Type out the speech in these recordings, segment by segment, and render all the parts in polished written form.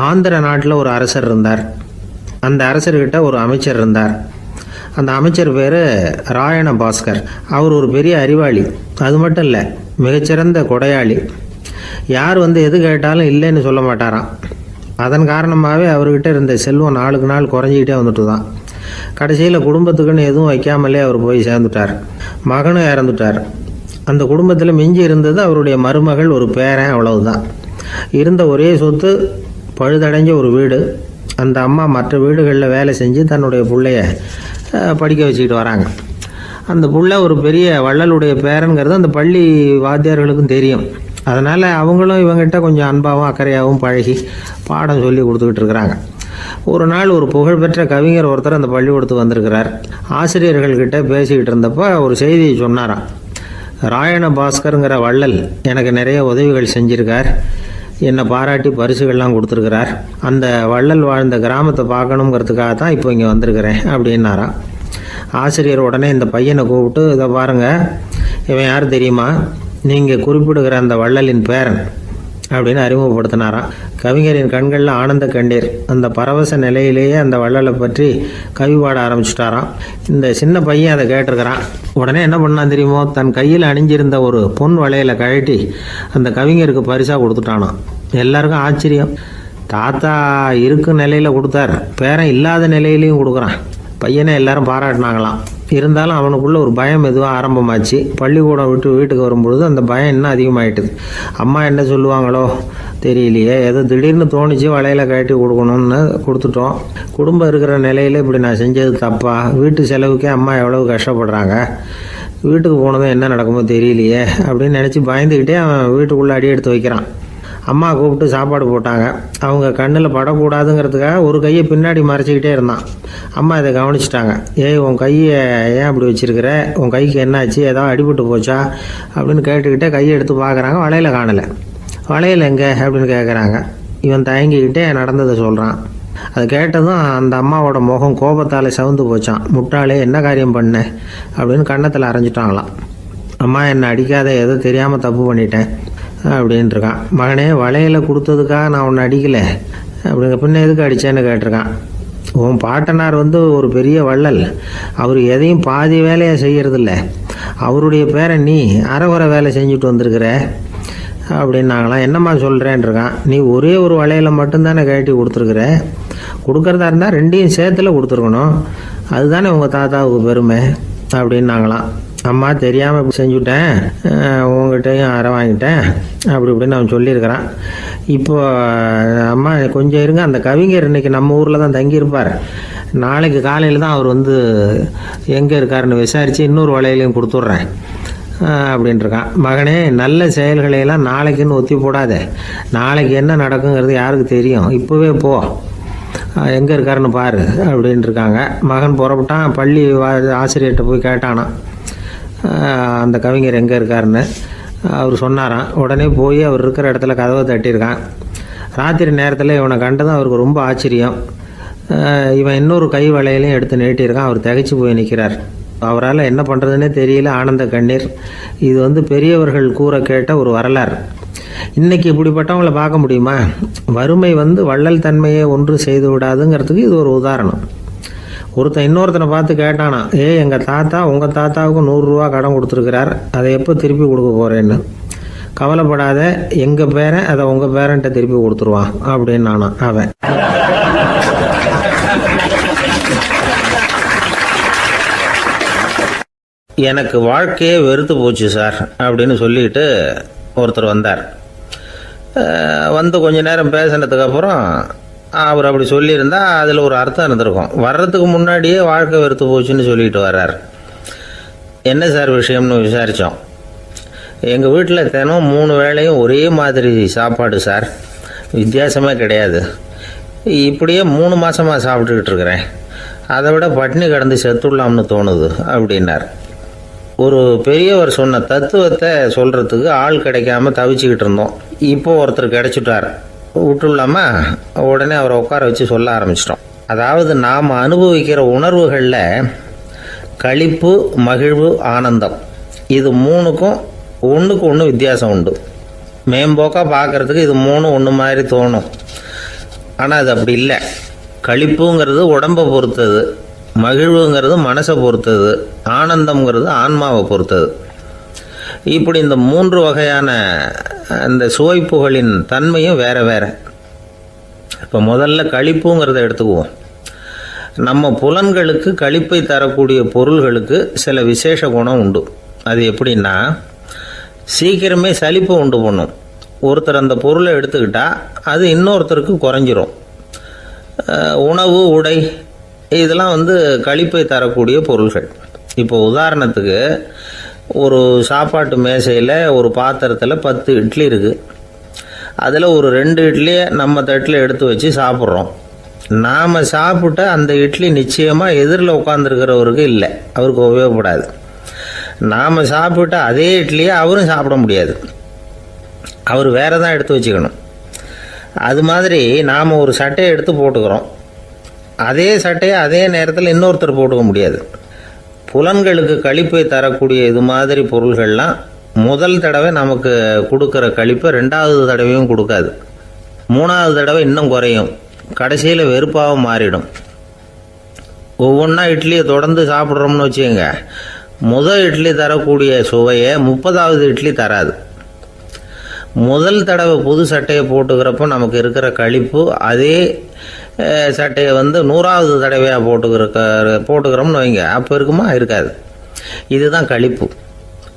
ஆந்திர நாட்டில் ஒரு அரசர் இருந்தார். அந்த அரசர்கிட்ட ஒரு அமைச்சர் இருந்தார். அந்த அமைச்சர் பேர் ராயண பாஸ்கர். அவர் ஒரு பெரிய அறிவாளி. அது மட்டும் இல்லை, மிகச்சிறந்த கொடையாளி. யார் எது கேட்டாலும் இல்லைன்னு சொல்ல மாட்டாராம். அதன் காரணமாகவே அவர்கிட்ட இருந்த செல்வம் நாளுக்கு நாள் குறைஞ்சிக்கிட்டே வந்துட்டு தான். கடைசியில் குடும்பத்துக்குன்னு எதுவும் வைக்காமலே அவர் போய் சேர்ந்துட்டார். மகனும் இறந்துட்டார். அந்த குடும்பத்தில் மிஞ்சி இருந்தது அவருடைய மருமகள், ஒரு பேரன், அவ்வளவுதான். இருந்த ஒரே சொத்து பழுதடைஞ்ச ஒரு வீடு. அந்த அம்மா மற்ற வீடுகளில் வேலை செஞ்சு தன்னுடைய பிள்ளைய படிக்க வச்சுக்கிட்டு வராங்க. அந்த புள்ள ஒரு பெரிய வள்ளலுடைய பேரனுங்கிறது அந்த பள்ளி வாத்தியார்களுக்கும் தெரியும். அதனால் அவங்களும் இவங்ககிட்ட கொஞ்சம் அன்பாகவும் அக்கறையாகவும் பழகி பாடம் சொல்லி கொடுத்துக்கிட்டு இருக்கிறாங்க. ஒரு நாள் ஒரு புகழ்பெற்ற கவிஞர் ஒருத்தர் அந்த பள்ளிக்கூடத்துக்கு வந்திருக்கிறார். ஆசிரியர்கள்கிட்ட பேசிக்கிட்டு இருந்தப்போ ஒரு செய்தியை சொன்னாராம். ராயண பாஸ்கருங்கிற வள்ளல் எனக்கு நிறைய உதவிகள் செஞ்சிருக்கார், என்னை பாராட்டி பரிசுகள்லாம் கொடுத்துருக்கிறார். அந்த வள்ளல் வாழ்ந்த கிராமத்தை பார்க்கணுங்கிறதுக்காக தான் இப்போ இங்கே வந்திருக்கிறேன் அப்படின்னாராம். ஆசிரியர் உடனே இந்த பையனை கூப்பிட்டு, இதை பாருங்கள், இவன் யார் தெரியுமா? நீங்கள் குறிப்பிடுகிற அந்த வள்ளலின் பேரன் அப்படின்னு அறிமுகப்படுத்தினாராம். கவிஞரின் கண்களில் ஆனந்த கண்ணீர். அந்த பரவச நிலையிலேயே அந்த வள்ளலை பற்றி கவி பாட ஆரம்பிச்சுட்டாராம். இந்த சின்ன பையன் அதை கேட்டிருக்கிறான். உடனே என்ன பண்ணான் தெரியுமோ? தன் கையில் அணிஞ்சிருந்த ஒரு பொன் வளையலை கழட்டி அந்த கவிஞருக்கு பரிசாக கொடுத்துட்டானான். எல்லாருக்கும் ஆச்சரியம். தாத்தா இருக்கும் நிலையில் கொடுத்தார், பேரன் இல்லாத நிலையிலையும் கொடுக்குறான். பையனை எல்லாரும் பாராட்டினாங்களாம். இருந்தாலும் அவனுக்குள்ள ஒரு பயம் எதுவும் ஆரம்பமாச்சு. பள்ளிக்கூடம் விட்டு வீட்டுக்கு வரும்பொழுது அந்த பயம் இன்னும் அதிகமாயிட்டுது. அம்மா என்ன சொல்லுவாங்களோ தெரியலையே, ஏதோ திடீர்னு தோணிச்சு வளையல கட்டி கொடுக்கணும்னு கொடுத்துட்டோம். குடும்பம் இருக்கிற நிலையில் இப்படி நான் செஞ்சது தப்பா? வீட்டு செலவுக்கே அம்மா எவ்வளவு கஷ்டப்படுறாங்க, வீட்டுக்கு போனதும் என்ன நடக்குமோ தெரியலையே அப்படின்னு நினச்சி பயந்துக்கிட்டே அவன் வீட்டுக்குள்ளே அடி எடுத்து வைக்கிறான். அம்மா கூப்பிட்டு சாப்பாடு போட்டாங்க. அவங்க கண்ணில் படக்கூடாதுங்கிறதுக்காக ஒரு கையை பின்னாடி மறைச்சிக்கிட்டே இருந்தான். அம்மா இதை கவனிச்சிட்டாங்க. ஏய், உன் கையை ஏன் அப்படி வச்சிருக்கிற? உன் கைக்கு என்னாச்சு? ஏதாவது அடிபட்டு போச்சா அப்படின்னு கேட்டுக்கிட்டே கையை எடுத்து பார்க்குறாங்க. வளையல காணலை. வளையல் எங்கே அப்படின்னு கேட்குறாங்க. இவன் தயங்கிக்கிட்டே நடந்ததை சொல்கிறான். அது கேட்டதும் அந்த அம்மாவோட முகம் கோபத்தால் சவுந்து போச்சான். முட்டாளே, என்ன காரியம் பண்ண அப்படின்னு கன்னத்தில் அரைஞ்சிட்டாங்களாம். அம்மா, என்னை அடிக்காத, ஏதோ தெரியாமல் தப்பு பண்ணிட்டேன் அப்படின்ட்டுருக்கான். மகனே, வளையலை கொடுத்ததுக்காக நான் உன்னை அடிக்கலை அப்படிங்க, பின்ன எதுக்கு அடித்தேன்னு கேட்டிருக்கான். உன் பாட்டனார் ஒரு பெரிய வள்ளல். அவர் எதையும் பாதி வேலையை செய்யறதில்ல. அவருடைய பேரை நீ அரைகுறை வேலை செஞ்சுட்டு வந்திருக்கிற அப்படின்னாங்களாம். என்னம்மா சொல்கிறேன்ருக்கான். நீ ஒரே ஒரு வளையலை மட்டும்தானே கழட்டி கொடுத்துருக்குற. கொடுக்குறதா இருந்தால் ரெண்டையும் சேர்த்துல கொடுத்துருக்கணும். அதுதானே உங்கள் தாத்தாவுக்கு பெருமை அப்படின்னாங்களாம். அம்மா, தெரியாமல் செஞ்சுட்டேன், உங்கள்கிட்டையும் அரை வாங்கிட்டேன் அப்படி இப்படின்னு அவன் சொல்லியிருக்கிறான். இப்போ அம்மா கொஞ்சம் இருங்க, அந்த கவிஞர் இன்னைக்கு நம்ம ஊரில் தான் தங்கியிருப்பார். நாளைக்கு காலையில் தான் அவர் எங்கே இருக்காருன்னு விசாரித்து இன்னொரு வளையலையும் கொடுத்துட்றேன் அப்படின்ட்டுருக்கான். மகனே, நல்ல செயல்களையெல்லாம் நாளைக்குன்னு ஒத்தி போடாத. நாளைக்கு என்ன நடக்குங்கிறது யாருக்கு தெரியும்? இப்போவே போ, எங்கே இருக்காருன்னு பாரு அப்படின்ட்டுருக்காங்க. மகன் புறப்பட்டான். பள்ளி ஆசிரியர்கிட்ட போய் கேட்டானான் அந்த கவிஞர் எங்கே இருக்காருன்னு. அவர் சொன்னாராம். உடனே போய் அவர் இருக்கிற இடத்துல கதவை தட்டியிருக்கான். ராத்திரி நேரத்தில் இவனை கண்டதும் அவருக்கு ரொம்ப ஆச்சரியம். இவன் இன்னொரு கை வளையலையும் எடுத்து நீட்டியிருக்கான். அவர் திகைச்சு போய் நிற்கிறார். அவரால் என்ன பண்ணுறதுன்னே தெரியல. ஆனந்த கண்ணீர். இது பெரியவர்கள் கூற கேட்ட ஒரு வரலாறு. இன்னைக்கு இப்படிப்பட்டவங்களை பார்க்க முடியுமா? வறுமை வள்ளல் தன்மையை ஒன்று செய்து விடாதுங்கிறதுக்கு இது ஒரு உதாரணம். ஒருத்தன் இன்னொருத்தனை பார்த்து கேட்டானா, எங்கள் தாத்தா உங்கள் தாத்தாவுக்கு 100 ரூபா கடன் கொடுத்துருக்கிறார், அதை எப்போ திருப்பி கொடுக்க போகிறேன்னு. கவலைப்படாத, எங்கள் பேரன் அதை உங்கள் பேரன்ட்ட திருப்பி கொடுத்துருவான் அப்படின்னு நானா அவன். எனக்கு வாழ்க்கையே வெறுத்து போச்சு சார் அப்படின்னு சொல்லிட்டு ஒருத்தர் வந்தார். கொஞ்ச நேரம் பேசினதுக்கப்புறம் அவர் அப்படி சொல்லியிருந்தா அதில் ஒரு அர்த்தம் இருந்திருக்கும். வர்றதுக்கு முன்னாடியே வாழ்க்கை வெறுத்து போச்சுன்னு சொல்லிட்டு வர்றார். என்ன சார் விஷயம்னு விசாரித்தோம். எங்கள் வீட்டில் தினம் 3 வேளையும் ஒரே மாதிரி சாப்பாடு சார், வித்தியாசமே கிடையாது. இப்படியே 3 மாதமாக சாப்பிட்டுக்கிட்டு இருக்கிறேன். அதை விட பட்டினி கிடந்து செத்துடலாம்னு தோணுது அப்படின்னார். ஒரு பெரியவர் சொன்ன தத்துவத்தை சொல்கிறதுக்கு ஆள் கிடைக்காம தவிச்சுக்கிட்டு இருந்தோம். இப்போ ஒருத்தர் கிடைச்சிட்டார். விட்டுலாமா? உடனே அவரை உட்கார வச்சு சொல்ல ஆரம்பிச்சிட்டோம். அதாவது நாம் அனுபவிக்கிற உணர்வுகளில் களிப்பு, மகிழ்வு, ஆனந்தம், இது 3க்கும் ஒன்றுக்கு ஒன்று வித்தியாசம் உண்டு. மேம்போக்காக பார்க்குறதுக்கு இது 3 ஒன்று மாதிரி தோணும். ஆனால் அது அப்படி இல்லை. களிப்புங்கிறது உடம்பை பொறுத்தது, மகிழ்வுங்கிறது மனசை பொறுத்தது, ஆனந்தம்ங்கிறது ஆன்மாவை பொறுத்தது. இப்படி இந்த 3 வகையான அந்த சுவைப்புகளின் தன்மையும் வேற வேற. இப்போ முதல்ல களிப்புங்கிறத எடுத்துக்குவோம். நம்ம புலன்களுக்கு களிப்பை தரக்கூடிய பொருள்களுக்கு சில விசேஷ குணம் உண்டு. அது எப்படின்னா, சீக்கிரமே சலிப்பை உண்டு பண்ணும். ஒருத்தர் அந்த பொருளை எடுத்துக்கிட்டால் அது இன்னொருத்தருக்கு குறைஞ்சிரும். உணவு, உடை இதெல்லாம் களிப்பை தரக்கூடிய பொருள்கள். இப்போ உதாரணத்துக்கு, ஒரு சாப்பாட்டு மேசையில் ஒரு பாத்திரத்தில் 10 இட்லி இருக்குது. அதில் ஒரு 2 இட்லியை நம்ம தட்டில் எடுத்து வச்சு சாப்பிட்றோம். நாம் சாப்பிட்ட அந்த இட்லி நிச்சயமாக எதிரில் உட்காந்துருக்கிறவருக்கு இல்லை, அவருக்கு உபயோகப்படாது. நாம் சாப்பிட்ட அதே இட்லியை அவரும் சாப்பிட முடியாது, அவர் வேறு தான் எடுத்து வச்சுக்கணும். அது மாதிரி நாம் ஒரு சட்டையை எடுத்து போட்டுக்கிறோம், அதே சட்டையை அதே நேரத்தில் இன்னொருத்தர் போட்டுக்க முடியாது. புலன்களுக்கு களிப்பை தரக்கூடிய இது மாதிரி பொருள்கள்லாம் முதல் தடவை நமக்கு கொடுக்குற களிப்பை 2வது தடவையும் கொடுக்காது. 3வது தடவை இன்னும் குறையும், கடைசியில் வெறுப்பாக மாறிடும். ஒவ்வொன்றா இட்லியை தொடர்ந்து சாப்பிட்றோம்னு வச்சுக்கோங்க, முதல் இட்லி தரக்கூடிய சுவையை 30வது இட்லி தராது. முதல் தடவை புது சட்டையை போட்டுக்கிறப்போ நமக்கு இருக்கிற களிப்பு அதே சட்டையை 100வது தடவையாக போட்டுக்கிறோம்னு வைங்க, அப்போ இருக்குமா? இருக்காது. இதுதான் களிப்பு.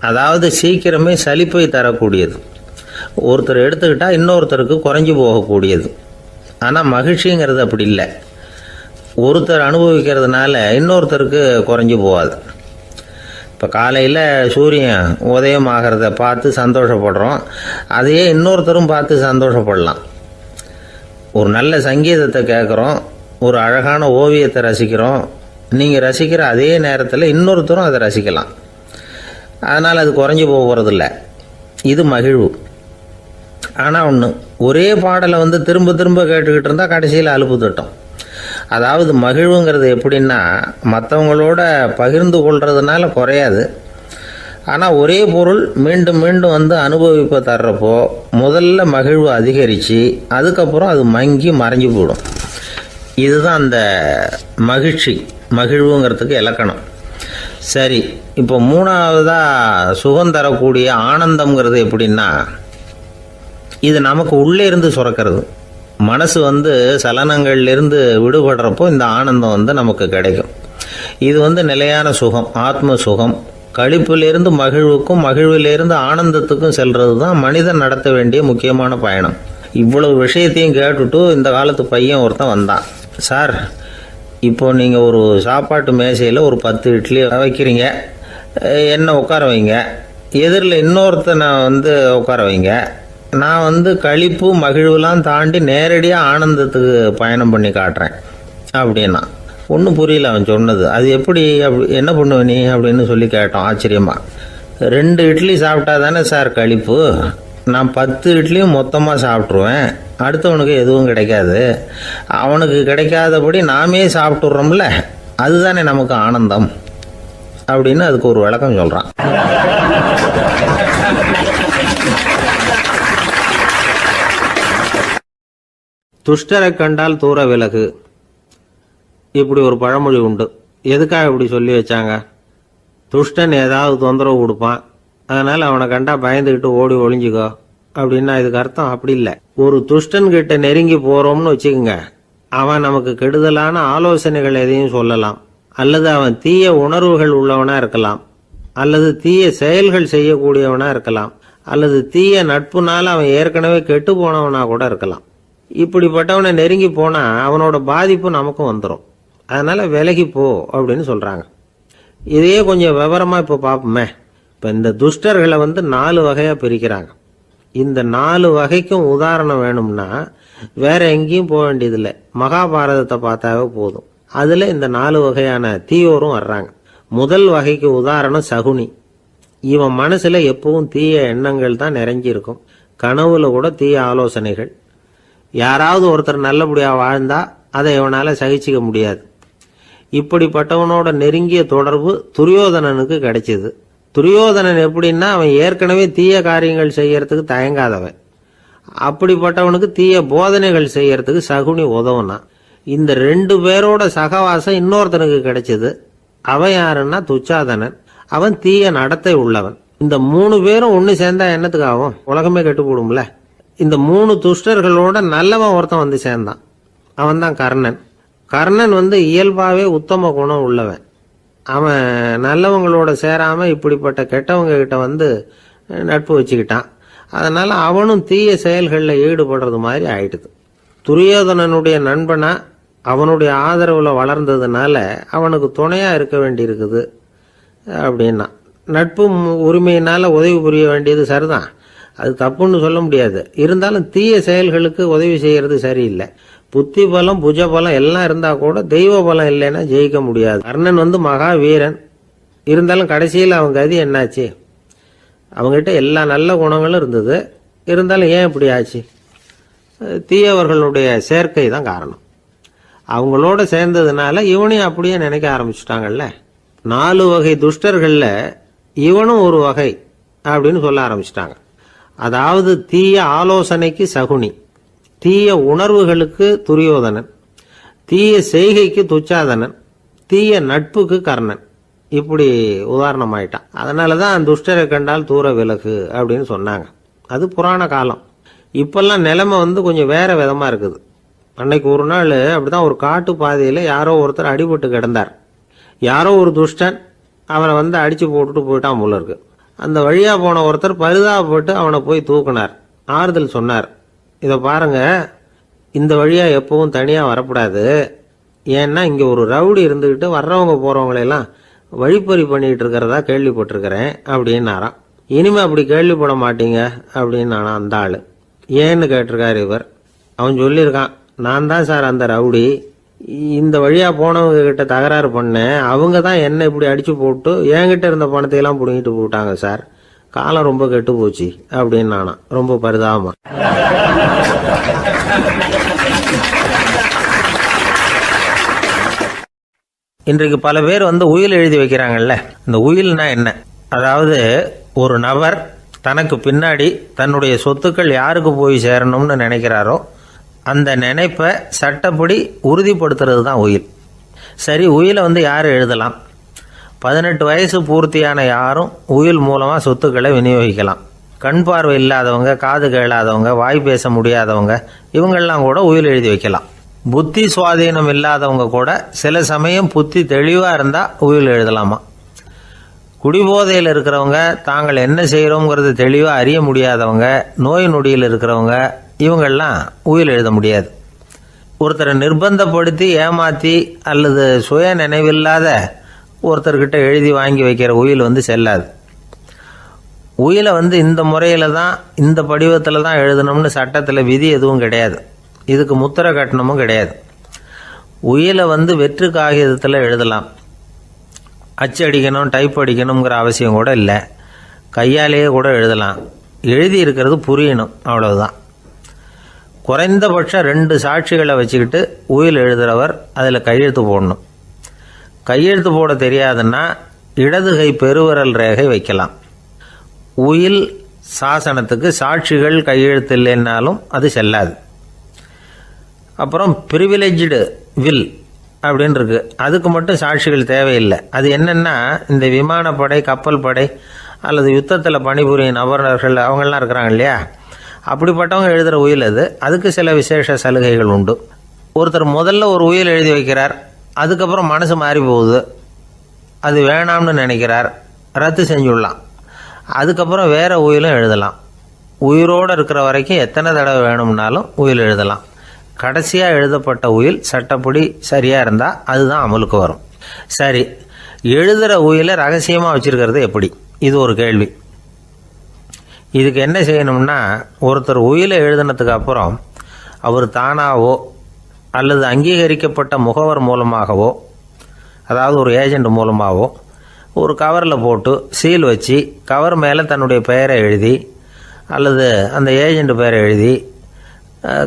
அதாவது சீக்கிரமே சலிப்பை தரக்கூடியது. ஒருத்தர் எடுத்துக்கிட்டால் இன்னொருத்தருக்கு குறைஞ்சி போகக்கூடியது. ஆனால் மகிழ்ச்சிங்கிறது அப்படி இல்லை. ஒருத்தர் அனுபவிக்கிறதுனால இன்னொருத்தருக்கு குறைஞ்சி போகாது. இப்போ காலையில் சூரியன் உதயம் ஆகிறத பார்த்து சந்தோஷப்படுறோம், அதையே இன்னொருத்தரும் பார்த்து சந்தோஷப்படலாம். ஒரு நல்ல சங்கீதத்தை கேட்குறோம், ஒரு அழகான ஓவியத்தை ரசிக்கிறோம், நீங்கள் ரசிக்கிற அதே நேரத்தில் இன்னொருத்தரும் அதை ரசிக்கலாம். அதனால் அது குறைஞ்சி போகிறதில்ல. இது மகிழ்வு. ஆனால் ஒன்று, ஒரே பாடலை திரும்ப திரும்ப கேட்டுக்கிட்டு இருந்தால் கடைசியில் அலுப்பு தட்டும். அதாவது மகிழ்வுங்கிறது எப்படின்னா, மற்றவங்களோட பகிர்ந்து கொள்றதுனால குறையாது. ஆனால் ஒரே பொருள் மீண்டும் மீண்டும் அனுபவிப்பை தர்றப்போ முதல்ல மகிழ்வு அதிகரித்து அதுக்கப்புறம் அது மங்கி மறைஞ்சு போயிடும். இதுதான் அந்த மகிழ்வுங்கிறதுக்கு இலக்கணம். சரி, இப்போ 3வதாக சுகம் தரக்கூடிய ஆனந்தம்ங்கிறது எப்படின்னா, இது நமக்கு உள்ளே இருந்து சுரக்கிறது. மனசு சலனங்கள்லேருந்து விடுபடுறப்போ இந்த ஆனந்தம் நமக்கு கிடைக்கும். இது நிலையான சுகம், ஆத்ம சுகம். களிப்பிலிருந்து மகிழ்வுக்கும், மகிழ்விலிருந்து ஆனந்தத்துக்கும் செல்றது தான் மனிதன் நடத்த வேண்டிய முக்கியமான பயணம். இவ்வளவு விஷயத்தையும் கேட்டுட்டு இந்த காலத்து பையன் ஒருத்தன் வந்தான். சார், இப்போ நீங்கள் ஒரு சாப்பாட்டு மேசையில் ஒரு 10 இட்லி வைக்கிறீங்க, என்ன உட்கார வைங்க, எதிரில் இன்னொருத்தனை உட்கார வைங்க, நான் களிப்பு மகிழ்வுலாம் தாண்டி நேரடியாக ஆனந்தத்துக்கு பயணம் பண்ணி காட்டுறேன் அப்படின்னா. ஒன்றும் புரியல அவன் சொன்னது. அது எப்படி, என்ன பண்ணுவ நீ அப்படின்னு சொல்லி கேட்டோம் ஆச்சரியமாக. 2 இட்லி சாப்பிட்டா தானே சார் களிப்பு, நான் 10 இட்லியும் மொத்தமாக சாப்பிட்ருவேன், அடுத்தவனுக்கு எதுவும் கிடைக்காது, அவனுக்கு கிடைக்காதபடி நாமே சாப்பிட்டுடுறோம்ல, அதுதானே நமக்கு ஆனந்தம் அப்படின்னு அதுக்கு ஒரு விளக்கம் சொல்கிறான். துஷ்டரை கண்டால் தூர விலகு, இப்படி ஒரு பழமொழி உண்டு. எதுக்காக இப்படி சொல்லி வச்சாங்க? துஷ்டன் ஏதாவது தொந்தரவு கொடுப்பான், அதனால் அவனை கண்டா பயந்துக்கிட்டு ஓடி ஒளிஞ்சிக்கோ அப்படின்னா இதுக்கு அர்த்தம் அப்படி இல்லை. ஒரு துஷ்டன் கிட்ட நெருங்கி போகிறோம்னு வச்சுக்கோங்க, அவன் நமக்கு கெடுதலான ஆலோசனைகள் எதையும் சொல்லலாம், அல்லது அவன் தீய உணர்வுகள் உள்ளவனாக இருக்கலாம், அல்லது தீய செயல்கள் செய்யக்கூடியவனாக இருக்கலாம், அல்லது தீய நட்புனால அவன் ஏற்கனவே கெட்டு போனவனாக கூட இருக்கலாம். இப்படிப்பட்டவனை நெருங்கி போனால் அவனோட பாதிப்பு நமக்கும் வந்துடும். அதனால் விலகி போ அப்படின்னு சொல்கிறாங்க. இதையே கொஞ்சம் விவரமாக இப்போ பார்ப்போமே. இப்போ இந்த துஷ்டர்களை 4 வகையாக பிரிக்கிறாங்க. இந்த 4 வகைக்கும் உதாரணம் வேணும்னா வேற எங்கேயும் போக வேண்டியதில்லை, மகாபாரதத்தை பார்த்தாவே போதும். அதில் இந்த 4 வகையான தீயோரும் வர்றாங்க. முதல் வகைக்கு உதாரணம் சகுனி. இவன் மனசில் எப்பவும் தீய எண்ணங்கள் தான் நிறைஞ்சிருக்கும், கனவுல கூட தீய ஆலோசனைகள். யாராவது ஒருத்தர் நல்லபடியாக வாழ்ந்தா அதை இவனால் சகிச்சிக்க முடியாது. இப்படிப்பட்டவனோட நெருங்கிய தொடர்பு துரியோதனனுக்கு கிடைச்சிது. துரியோதனன் எப்படின்னா, அவன் ஏற்கனவே தீய காரியங்கள் செய்யறதுக்கு தயங்காதவன். அப்படிப்பட்டவனுக்கு தீய போதனைகள் செய்யறதுக்கு சகுனி உதவுனா. இந்த 2 பேரோட சகவாசம் இன்னொருத்தனுக்கு கிடைச்சது. அவன் யாருன்னா துச்சாதனன். அவன் தீய நடத்தை உள்ளவன். இந்த 3 பேரும் ஒன்று சேர்ந்தா என்னத்துக்கு ஆகும்? உலகமே கெட்டு போடும்ல. இந்த 3 துஷ்டர்களோட நல்லவன் ஒருத்தன் வந்து சேர்ந்தான். அவன் தான் கர்ணன். கர்ணன் இயல்பாகவே உத்தம குணம் உள்ளவன். அவன் நல்லவங்களோட சேராமல் இப்படிப்பட்ட கெட்டவங்க கிட்ட நட்பு வச்சுக்கிட்டான். அதனால் அவனும் தீய செயல்களில் ஈடுபடுறது மாதிரி ஆயிடுது. துரியோதனனுடைய நண்பனா அவனுடைய ஆதரவில் வளர்ந்ததுனால அவனுக்கு துணையாக இருக்க வேண்டியிருக்குது அப்படின்னா. நட்பு உரிமையினால் உதவி புரிய வேண்டியது சரிதான், அது தப்புன்னு சொல்ல முடியாது. இருந்தாலும் தீய செயல்களுக்கு உதவி செய்கிறது சரியில்லை. புத்தி பலம் புஜ பலம் எல்லாம் இருந்தால் கூட தெய்வ பலம் இல்லைன்னா ஜெயிக்க முடியாது. கர்ணன் மகா வீரன். இருந்தாலும் கடைசியில் அவன் கதி என்னாச்சு? அவங்ககிட்ட எல்லா நல்ல குணங்களும் இருந்தது. இருந்தாலும் ஏன் இப்படி ஆச்சு? தீயவர்களுடைய சேர்க்கை தான் காரணம். அவங்களோட சேர்ந்ததுனால இவனையும் அப்படியே நினைக்க ஆரம்பிச்சுட்டாங்கல்ல. 4 வகை துஷ்டர்களில் இவனும் ஒரு வகை அப்படின்னு சொல்ல ஆரம்பிச்சிட்டாங்க. அதாவது தீய ஆலோசனைக்கு சகுனி, தீய உணர்வுகளுக்கு துரியோதனன், தீய செய்கைக்கு துச்சாதனன், தீய நட்புக்கு கர்ணன். இப்படி உதாரணமாயிட்டான். அதனால தான் துஷ்டரை கண்டால் தூர விலகு அப்படின்னு சொன்னாங்க. அது புராண காலம். இப்பெல்லாம் நிலைமை கொஞ்சம் வேற விதமாக இருக்குது. அன்னைக்கு ஒரு நாள் அப்படிதான் ஒரு காட்டு பாதையில் யாரோ ஒருத்தர் அடிபட்டு கிடந்தார். யாரோ ஒரு துஷ்டன் அவனை அடித்து போட்டுட்டு போயிட்டான் போல இருக்கு. அந்த வழியாக போன ஒருத்தர் பரிதாபப்பட்டு அவனை போய் தூக்குனார். ஆறுதல் சொன்னார், இதை பாருங்க, இந்த வழியாக எப்பவும் தனியாக வரக்கூடாது. ஏன்னா இங்கே ஒரு ரவுடி இருந்துக்கிட்டு வர்றவங்க போகிறவங்களெல்லாம் வழிப்பறி பண்ணிக்கிட்டு இருக்கிறதா கேள்விப்பட்டிருக்கிறேன் அப்படின்னாராம். இனிமே அப்படி கேள்விப்பட மாட்டீங்க அப்படின்னு நானா அந்த ஆள். ஏன்னு கேட்டிருக்காரு இவர். அவன் சொல்லியிருக்கான், நான் தான் சார் அந்த ரவுடி. இந்த வழியாக போனவங்க கிட்ட தகராறு பண்ணேன். அவங்க தான் என்ன இப்படி அடித்து போட்டு என்கிட்ட இருந்த பணத்தையெல்லாம் பிடிங்கிட்டு போட்டாங்க சார். காலம் ரொம்ப கெட்டு போச்சு அப்படின்னு நானா ரொம்ப பரிதாபமா. இன்றைக்கு பல பேர் உயில் எழுதி வைக்கிறாங்கல்ல. இந்த உயில்னா என்ன? அதாவது ஒரு நபர் தனக்கு பின்னாடி தன்னுடைய சொத்துக்கள் யாருக்கு போய் சேரணும்னு நினைக்கிறாரோ அந்த நினைப்பை சட்டப்படி உறுதிப்படுத்துறது தான் உயில். சரி, உயிலை யார் எழுதலாம்? 18 வயசு பூர்த்தியான யாரும் உயில் மூலமாக சொத்துக்களை விநியோகிக்கலாம். கண் பார்வை இல்லாதவங்க, காது கேளாதவங்க, வாய் பேச முடியாதவங்க, இவங்கெல்லாம் கூட உயில் எழுதி வைக்கலாம். புத்தி சுவாதீனம் இல்லாதவங்க கூட சில சமயம் புத்தி தெளிவாக இருந்தால் உயில் எழுதலாமா. குடிபோதையில் இருக்கிறவங்க, தாங்கள் என்ன செய்கிறோங்கிறது தெளிவாக அறிய முடியாதவங்க, நோய் நொடியில் இருக்கிறவங்க, இவங்கெல்லாம் உயில் எழுத முடியாது. ஒருத்தரை நிர்பந்தப்படுத்தி ஏமாற்றி அல்லது சுய நினைவில்லாத ஒருத்தர்கிட்ட எழுதி வாங்கி வைக்கிற உயில் செல்லாது. உயிலை இந்த முறையில் தான், இந்த படிவத்தில் தான் எழுதணும்னு சட்டத்தில் விதி எதுவும் கிடையாது. இதுக்கு முத்திரை கட்டணமும் கிடையாது. உயிலை வெற்று காகிதத்தில் எழுதலாம். அச்சடிக்கணும், டைப் அடிக்கணுங்கிற அவசியம் கூட இல்லை. கையாலேயே கூட எழுதலாம். எழுதி இருக்கிறது புரியணும், அவ்வளவுதான். குறைந்தபட்சம் 2 சாட்சிகளை வச்சுக்கிட்டு உயில் எழுதுகிறவர் அதில் கையெழுத்து போடணும். கையெழுத்து போட தெரியாதுன்னா இடது கை பெருவிரல் ரேகை வைக்கலாம். உயில் சாசனத்துக்கு சாட்சிகள் கையெழுத்து இல்லைன்னாலும் அது செல்லாது. அப்புறம் பிரிவிலேஜ்டு வில் அப்படின்னு இருக்கு. அதுக்கு மட்டும் சாட்சிகள் தேவையில்லை. அது என்னென்னா, இந்த விமானப்படை, கப்பல் படை அல்லது யுத்தத்தில் பணிபுரியும் நபர்கள் அவங்கெல்லாம் இருக்கிறாங்க இல்லையா, அப்படிப்பட்டவங்க எழுதுகிற உயில் அது. அதுக்கு சில விசேஷ சலுகைகள் உண்டு. ஒருத்தர் முதல்ல ஒரு உயில் எழுதி வைக்கிறார், அதுக்கப்புறம் மனசு மாறி போகுது, அது வேணாம்னு நினைக்கிறார், ரத்து செஞ்சுடலாம். அதுக்கப்புறம் வேற உயிலும் எழுதலாம். உயிரோடு இருக்கிற வரைக்கும் எத்தனை தடவை வேணும்னாலும் உயில் எழுதலாம். கடைசியாக எழுதப்பட்ட உயில் சட்டப்படி சரியாக இருந்தால் அதுதான் அமலுக்கு வரும். சரி, எழுதுகிற உயிலை ரகசியமாக வச்சுருக்கிறது எப்படி? இது ஒரு கேள்வி. இதுக்கு என்ன செய்யணும்னா, ஒருத்தர் உயிலை எழுதினதுக்கு அப்புறம் அவர் தானாவோ அல்லது அங்கீகரிக்கப்பட்ட முகவர் மூலமாகவோ, அதாவது ஒரு ஏஜெண்ட் மூலமாகவோ, ஒரு கவரில் போட்டு சீல் வச்சு கவர் மேலே தன்னுடைய பெயரை எழுதி அல்லது அந்த ஏஜெண்ட் பெயரை எழுதி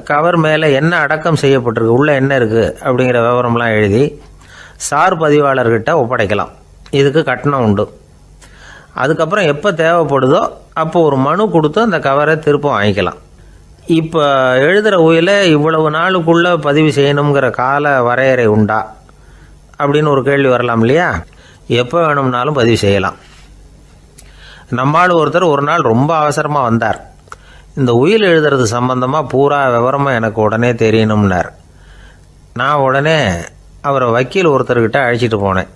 கவர் மேலே என்ன அடக்கம் செய்யப்பட்டிருக்கு, உள்ளே என்ன இருக்குது அப்படிங்கிற விவரம்லாம் எழுதி சார் பதிவாளர்கிட்ட ஒப்படைக்கலாம். இதுக்கு கட்டணம் உண்டு. அதுக்கப்புறம் எப்போ தேவைப்படுதோ அப்போ ஒரு மனு கொடுத்து அந்த கவரை திருப்ப வாங்கிக்கலாம். இப்போ எழுதுகிற உயிலை இவ்வளவு நாளுக்குள்ளே பதிவு செய்யணுங்கிற கால வரையறை உண்டா அப்படின்னு ஒரு கேள்வி வரலாம் இல்லையா? எப்போ வேணும்னாலும் பதிவு செய்யலாம். நம்மால் ஒருத்தர் ஒரு நாள் ரொம்ப அவசரமாக வந்தார். இந்த உயில் எழுதுறது சம்பந்தமாக பூரா விவரமாக எனக்கு உடனே தெரியணும்னார். நான் உடனே அவரை வக்கீல் ஒருத்தர்கிட்ட அழைச்சிட்டு போனேன்.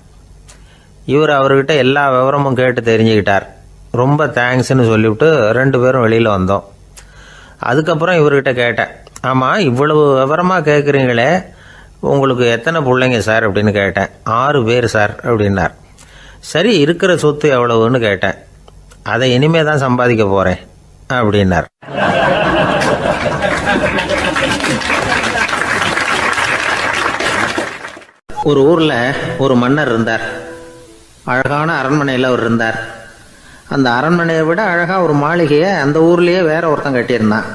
அவர்கிட்ட எல்லா விவரமும் கேட்டு தெரிஞ்சுக்கிட்டார். ரொம்ப தேங்க்ஸ்ன்னு சொல்லிவிட்டு 2 பேரும் வெளியில் வந்தோம். அதுக்கப்புறம் இவர்கிட்ட கேட்டேன், ஆமாம் இவ்வளவு விவரமாக கேட்குறீங்களே, உங்களுக்கு எத்தனை பிள்ளைங்க சார் அப்படின்னு கேட்டேன். 6 பேர் சார் அப்படின்னார். சரி, இருக்கிற சொத்து எவ்வளவுன்னு கேட்டேன். அதை இனிமே தான் சம்பாதிக்க போகிறேன் அப்படின்னார். ஒரு ஊரில் ஒரு மன்னர் இருந்தார். அழகான அரண்மனையில் அவர் இருந்தார். அந்த அரண்மனையை விட அழகாக ஒரு மாளிகையை அந்த ஊர்லேயே வேற ஒருத்தன் கட்டியிருந்தான்.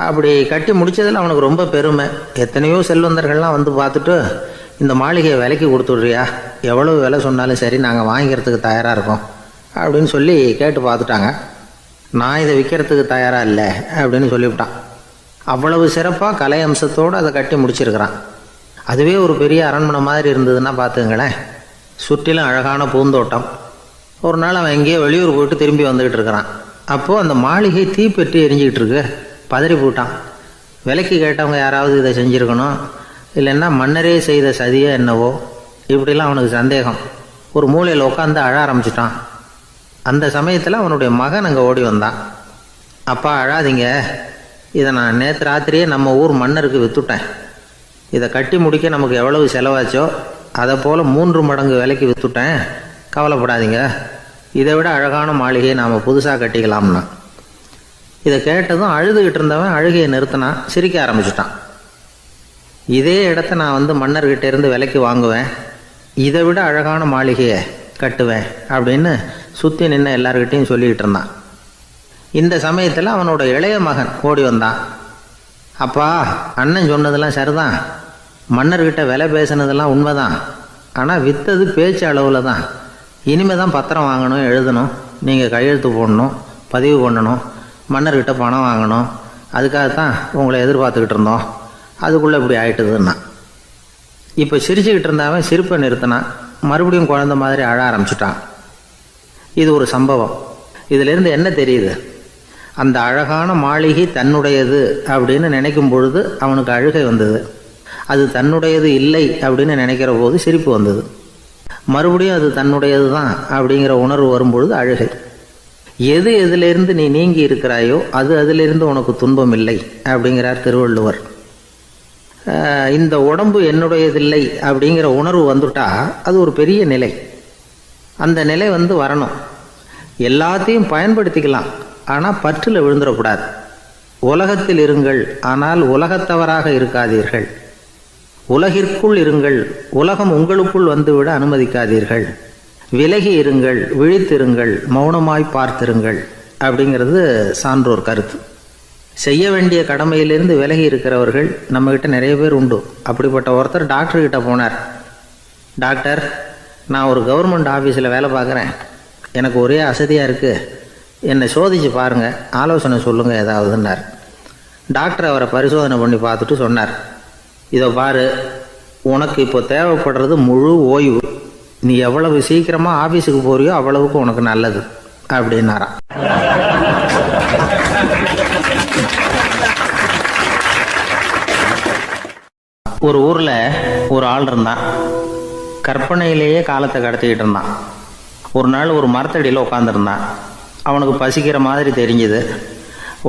அப்படி கட்டி முடித்ததில் அவனுக்கு ரொம்ப பெருமை. எத்தனையோ செல்வந்தர்கள்லாம் வந்து பார்த்துட்டு, இந்த மாளிகையை விலைக்கு கொடுத்துட்றியா, எவ்வளோ விலை சொன்னாலும் சரி நாங்கள் வாங்கிக்கிறதுக்கு தயாராக இருக்கோம் அப்படின்னு சொல்லி கேட்டு பார்த்துட்டாங்க. நான் இதை விற்கிறதுக்கு தயாராக இல்லை அப்படின்னு சொல்லிவிட்டான். அவ்வளவு சிறப்பாக கலை அம்சத்தோடு அதை கட்டி முடிச்சிருக்கிறான். அதுவே ஒரு பெரிய அரண்மனை மாதிரி இருந்ததுன்னா பார்த்துங்களேன். சுற்றிலும் அழகான பூந்தோட்டம். ஒரு நாள் அவன் எங்கேயோ வெளியூர் போயிட்டு திரும்பி வந்துக்கிட்டு இருக்கிறான். அப்போது அந்த மாளிகை தீப்பெட்டி எரிஞ்சிக்கிட்டு இருக்கு. பதறி போட்டான். விலைக்கு கேட்டவங்க யாராவது இதை செஞ்சுருக்கணும், இல்லைன்னா மன்னரே செய்த சதியோ என்னவோ, இப்படிலாம் அவனுக்கு சந்தேகம். ஒரு மூலையில் உட்காந்து அழ ஆரம்பிச்சிட்டான். அந்த சமயத்தில் அவனுடைய மகன் அங்கே ஓடி வந்தான். அப்பா அழாதீங்க, இதை நான் நேற்று ராத்திரியே நம்ம ஊர் மன்னருக்கு விற்றுட்டேன். இதை கட்டி முடிக்க நமக்கு எவ்வளவு செலவாச்சோ அதை போல் 3 மடங்கு விலைக்கு விற்றுட்டேன். கவலைப்படாதீங்க, இதை விட அழகான மாளிகையை நாம் புதுசாக கட்டிக்கலாம்னா. இதை கேட்டதும் அழுதுகிட்டு இருந்தவன் அழுகையை நிறுத்தினான். சிரிக்க ஆரம்பிச்சிட்டான். இதே இடத்த நான் மன்னர்கிட்ட இருந்து விலைக்கு வாங்குவேன், இதை விட அழகான மாளிகையை கட்டுவேன் அப்படின்னு சுற்றி நின்று எல்லார்கிட்டையும் சொல்லிக்கிட்டு இருந்தான். இந்த சமயத்தில் அவனோட இளைய மகன் ஓடி வந்தான். அப்பா, அண்ணன் சொன்னதெல்லாம் சரிதான், மன்னர்கிட்ட விலை பேசினதெல்லாம் உண்மைதான், ஆனால் விற்றது பேச்சு அளவில் தான். இனிமே தான் பத்திரம் வாங்கணும், எழுதணும், நீங்கள் கையெழுத்து போடணும், பதிவு பண்ணணும், மன்னர்கிட்ட பணம் வாங்கணும். அதுக்காகத்தான் உங்களை எதிர்பார்த்துக்கிட்டு இருந்தோம். அதுக்குள்ளே இப்படி ஆயிட்டுதுன்னா. இப்போ சிரிச்சுக்கிட்டு இருந்தாவன் சிரிப்பை நிறுத்தினான். மறுபடியும் குழந்தை மாதிரி அழ ஆரம்பிச்சிட்டான். இது ஒரு சம்பவம். இதிலிருந்து என்ன தெரியுது? அந்த அழகான மாளிகை தன்னுடையது அப்படின்னு நினைக்கும் பொழுது அவனுக்கு அழுகை வந்தது. அது தன்னுடையது இல்லை அப்படின்னு நினைக்கிற போது சிரிப்பு வந்தது. மறுபடியும் அது தன்னுடையது தான் அப்படிங்கிற உணர்வு வரும்பொழுது அழுகை. எது எதிலிருந்து நீ நீங்கி இருக்கிறாயோ அது அதிலிருந்து உனக்கு துன்பம் இல்லை அப்படிங்கிறார் திருவள்ளுவர். இந்த உடம்பு என்னுடையதில்லை அப்படிங்கிற உணர்வு வந்துட்டா அது ஒரு பெரிய நிலை. அந்த நிலை வரணும். எல்லாத்தையும் பயன்படுத்திக்கலாம், ஆனால் பற்றில் விழுந்துடக்கூடாது. உலகத்தில் இருங்கள், ஆனால் உலகத்தவராக இருக்காதீர்கள். உலகிற்குள் இருங்கள், உலகம் உங்களுக்குள் வந்துவிட அனுமதிக்காதீர்கள். விலகி இருங்கள், விழித்திருங்கள், மௌனமாய் பார்த்திருங்கள் அப்படிங்கிறது சான்றோர் கருத்து. செய்ய வேண்டிய கடமையிலிருந்து விலகி இருக்கிறவர்கள் நம்மக்கிட்ட நிறைய பேர் உண்டு. அப்படிப்பட்ட ஒருத்தர் டாக்டர்கிட்ட போனார். டாக்டர், நான் ஒரு கவர்மெண்ட் ஆஃபீஸில் வேலை பார்க்குறேன், எனக்கு ஒரே அசதியாக இருக்குது, என்னை சோதிச்சு பாருங்கள், ஆலோசனை சொல்லுங்கள் ஏதாவதுன்னார். டாக்டர் அவரை பரிசோதனை பண்ணி பார்த்துட்டு சொன்னார், இதை பாரு, உனக்கு இப்போ தேவைப்படுறது முழு ஓய்வு. நீ எவ்வளவு சீக்கிரமாக ஆஃபீஸுக்கு போறியோ அவ்வளவுக்கு உனக்கு நல்லது அப்படின்னாராம். ஒரு ஊரில் ஒரு ஆள் இருந்தான். கற்பனையிலேயே காலத்தை கடத்திக்கிட்டு இருந்தான். ஒரு நாள் ஒரு மரத்தடியில் உட்காந்துருந்தான். அவனுக்கு பசிக்கிற மாதிரி தெரிஞ்சுது.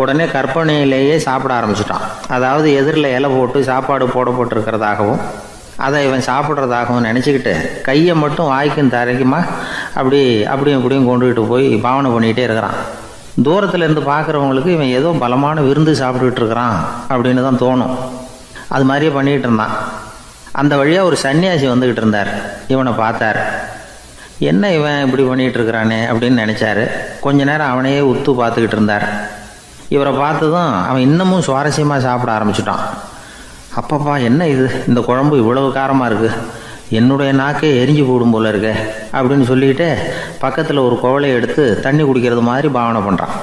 உடனே கற்பனையிலேயே சாப்பிட ஆரம்பிச்சிட்டான். அதாவது எதிரில் இலை போட்டு சாப்பாடு போடப்பட்டிருக்கிறதாகவும் அதை இவன் சாப்பிட்றதாகவும் நினச்சிக்கிட்டு கையை மட்டும் வாய்க்கும் தரைக்குமா அப்படியும் இப்படியும் கொண்டுகிட்டு போய் பாவனை பண்ணிக்கிட்டே இருக்கிறான். தூரத்தில் இருந்து பார்க்குறவங்களுக்கு இவன் ஏதோ பலமான விருந்து சாப்பிட்டுக்கிட்டு இருக்கிறான் அப்படின்னு தான் தோணும். அது மாதிரியே பண்ணிக்கிட்டு இருந்தான். அந்த வழியாக ஒரு சன்னியாசி வந்துக்கிட்டு இருந்தார். இவனை பார்த்தார். என்ன இவன் இப்படி பண்ணிகிட்டு இருக்கிறானே அப்படின்னு நினச்சாரு. கொஞ்ச நேரம் அவனையே உத்து பார்த்துக்கிட்டு இருந்தார். இவரை பார்த்ததும் அவன் இன்னமும் சுவாரஸ்யமாக சாப்பிட ஆரம்பிச்சிட்டான். அப்பப்பா, என்ன இது, இந்த குழம்பு இவ்வளவு காரமாக இருக்குது, என்னுடைய நாக்கே எரிஞ்சு போடும் போல இருக்க அப்படின்னு சொல்லிக்கிட்டு பக்கத்தில் ஒரு குவளையை எடுத்து தண்ணி குடிக்கிறது மாதிரி பாவனை பண்ணுறான்.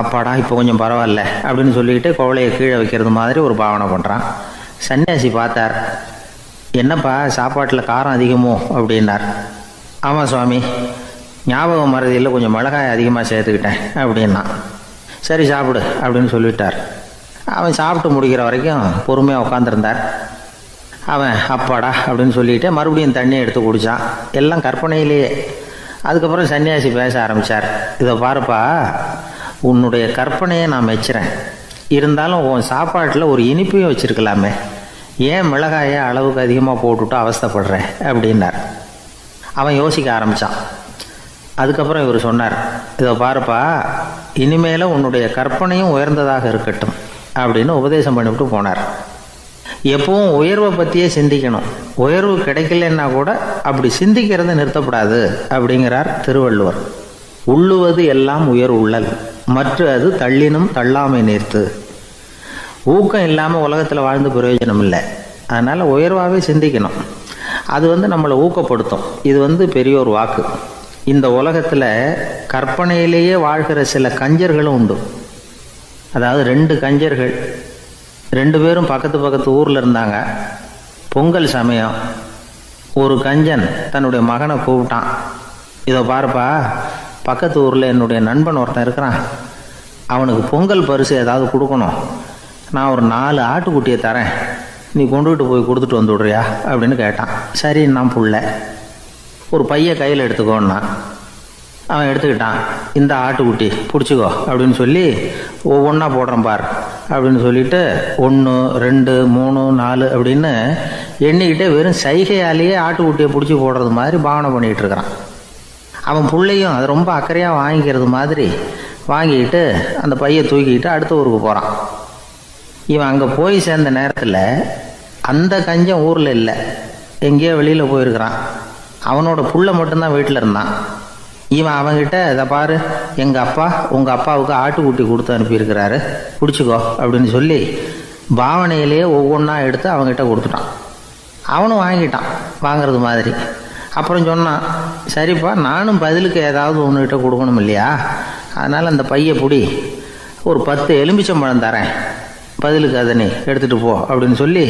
அப்பாடா இப்போ கொஞ்சம் பரவாயில்ல அப்படின்னு சொல்லிக்கிட்டு குவளையை கீழே வைக்கிறது மாதிரி ஒரு பாவனை பண்ணுறான். சன்னியாசி பார்த்தார். என்னப்பா சாப்பாட்டில் காரம் அதிகமோ அப்படின்னார். ஆமாம் சுவாமி, ஞாபகம் மறதியில் கொஞ்சம் மிளகாய் அதிகமாக சேர்த்துக்கிட்டேன் அப்படின்னா. சரி சாப்பிடு அப்படின்னு சொல்லிட்டார். அவன் சாப்பிட்டு முடிக்கிற வரைக்கும் பொறுமையாக உட்காந்துருந்தார். அவன் அப்பாடா அப்படின்னு சொல்லிட்டு மறுபடியும் தண்ணியை எடுத்து குடித்தான். எல்லாம் கற்பனையிலேயே. அதுக்கப்புறம் சன்னியாசி பேச ஆரம்பித்தார். இதை பாருப்பா, உன்னுடைய கற்பனையை நான் மெச்சுறேன். இருந்தாலும் உன் சாப்பாட்டில் ஒரு இனிப்பையும் வச்சுருக்கலாமே, ஏன் மிளகாயை அளவுக்கு அதிகமாக போட்டுவிட்டு அவஸ்தைப்படுறேன் அப்படின்னார். அவன் யோசிக்க ஆரம்பித்தான். அதுக்கப்புறம் இவர் சொன்னார், இதை பாருப்பா, இனிமேல் உன்னுடைய கற்பனையும் உயர்ந்ததாக இருக்கட்டும் அப்படின்னு உபதேசம் பண்ணிவிட்டு போனார். எப்பவும் உயர்வை பற்றியே சிந்திக்கணும். உயர்வு கிடைக்கலன்னா கூட அப்படி சிந்திக்கிறத நிறுத்தப்படாது அப்படிங்கிறார் திருவள்ளுவர். உள்ளுவது எல்லாம் உயர் உள்ளல், மற்ற அது தள்ளினும் தள்ளாமை நேர்த்து. ஊக்கம் இல்லாமல் உலகத்தில் வாழ்ந்து பிரயோஜனம் இல்லை. அதனால் உயர்வாகவே சிந்திக்கணும். அது நம்மளை ஊக்கப்படுத்தும். இது பெரியோர் வாக்கு. இந்த உலகத்தில் கற்பனையிலேயே வாழ்கிற சில கஞ்சர்களும் உண்டு. அதாவது 2 கஞ்சர்கள், 2 பேரும் பக்கத்து பக்கத்து ஊரில் இருந்தாங்க. பொங்கல் சமயம் ஒரு கஞ்சன் தன்னுடைய மகனை கூப்பிட்டான். இதை பாருப்பா, பக்கத்து ஊரில் என்னுடைய நண்பன் ஒருத்தன் இருக்கிறான். அவனுக்கு பொங்கல் பரிசு ஏதாவது கொடுக்கணும். நான் ஒரு 4 ஆட்டுக்குட்டியை தரேன், நீ கொண்டுகிட்டு போய் கொடுத்துட்டு வந்துவிட்றியா அப்படின்னு கேட்டான். சரி, நான் புள்ள ஒரு பைய கையில் எடுத்துக்கோன்னா. அவன் எடுத்துக்கிட்டான். இந்த ஆட்டுக்குட்டி பிடிச்சிக்கோ அப்படின்னு சொல்லி ஒவ்வொன்றா போடுறேன் பார் அப்படின்னு சொல்லிட்டு 1 2 3 4 அப்படின்னு எண்ணிக்கிட்டே வெறும் சைகையாலேயே ஆட்டுக்குட்டியை பிடிச்சி போடுறது மாதிரி பாவனை பண்ணிகிட்டு இருக்கிறான். அவன் பிள்ளையும் அது ரொம்ப அக்கறையாக வாங்கிக்கிறது மாதிரி வாங்கிக்கிட்டு அந்த பையை தூக்கிக்கிட்டு அடுத்த ஊருக்கு போகிறான். இவன் அங்கே போய் சேர்ந்த நேரத்தில் அந்த கஞ்சன் ஊரில் இல்லை, எங்கேயோ வெளியில் போயிருக்கிறான். அவனோட புள்ள மட்டும்தான் வீட்டில் இருந்தான். இவன் அவன்கிட்ட, இதை பாரு, எங்கள் அப்பா உங்கள் அப்பாவுக்கு ஆட்டுக்குட்டி கொடுத்து அனுப்பியிருக்கிறாரு, பிடிச்சிக்கோ அப்படின்னு சொல்லி பாவனையிலேயே ஒவ்வொன்றா எடுத்து அவங்ககிட்ட கொடுத்துட்டான். அவனும் வாங்கிட்டான் வாங்கிறது மாதிரி. அப்புறம் சொன்னான், சரிப்பா, நானும் பதிலுக்கு ஏதாவது ஒன்றுகிட்ட கொடுக்கணும் இல்லையா, அதனால் அந்த பையை பிடி, ஒரு 10 எலுமிச்சம்பழம் தரேன், பதிலுக்கு அதை நீ எடுத்துகிட்டு போ அப்படின்னு சொல்லி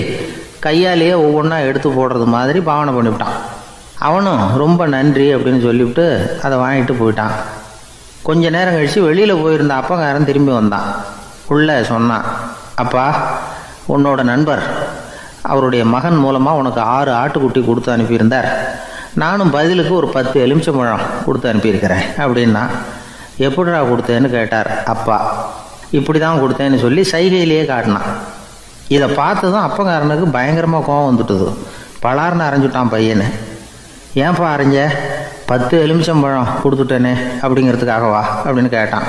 கையாலேயே ஒவ்வொன்றா எடுத்து போடுறது மாதிரி பாவனை பண்ணிவிட்டான். அவனும் ரொம்ப நன்றி அப்படின்னு சொல்லிவிட்டு அதை வாங்கிட்டு போயிட்டான். கொஞ்ச நேரம் கழித்து வெளியில் போயிருந்த அப்பங்காரன் திரும்பி வந்தான். உள்ள சொன்னான், அப்பா, உன்னோட நண்பர் அவருடைய மகன் மூலமாக உனக்கு 6 ஆட்டுக்குட்டி கொடுத்து அனுப்பியிருந்தார். நானும் பதிலுக்கு ஒரு 10 எலுமிச்சம்பழம் கொடுத்து அனுப்பியிருக்கிறேன் அப்படின்னா. எப்படிடா கொடுத்தேன்னு கேட்டார் அப்பா. இப்படி தான் கொடுத்தேன்னு சொல்லி சைகையிலேயே காட்டினான். இதை பார்த்ததும் அப்பங்காரனுக்கு பயங்கரமாக கோபம் வந்துட்டுது. பலார்னு அரைஞ்சுட்டான் பையனை. ஏன்ப்பா அரைஞ்ச? 10 எலுமிச்சம்பழம் கொடுத்துட்டேனே அப்படிங்கிறதுக்காகவா அப்படின்னு கேட்டான்.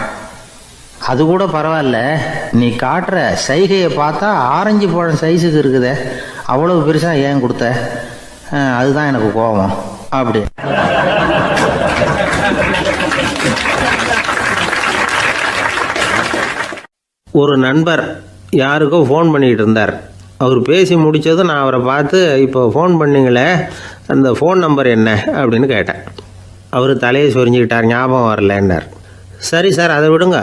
அது கூட பரவாயில்ல, நீ காட்டுற சைகையை பார்த்தா ஆரஞ்சு பழம் சைஸுக்கு இருக்குதே, அவ்வளவு பெருசாக ஏன் கொடுத்த? அதுதான் எனக்கு கோபம் அப்படி. ஒரு நண்பர் யாருக்கோ ஃபோன் பண்ணிக்கிட்டு இருந்தார். அவர் பேசி முடித்ததும் நான் அவரை பார்த்து, இப்போ ஃபோன் பண்ணிங்களே, அந்த ஃபோன் நம்பர் என்ன அப்படின்னு கேட்டேன். அவர் தலையை சொரிஞ்சுக்கிட்டார், ஞாபகம் வரலன்னார். சரி சார், அதை விடுங்க,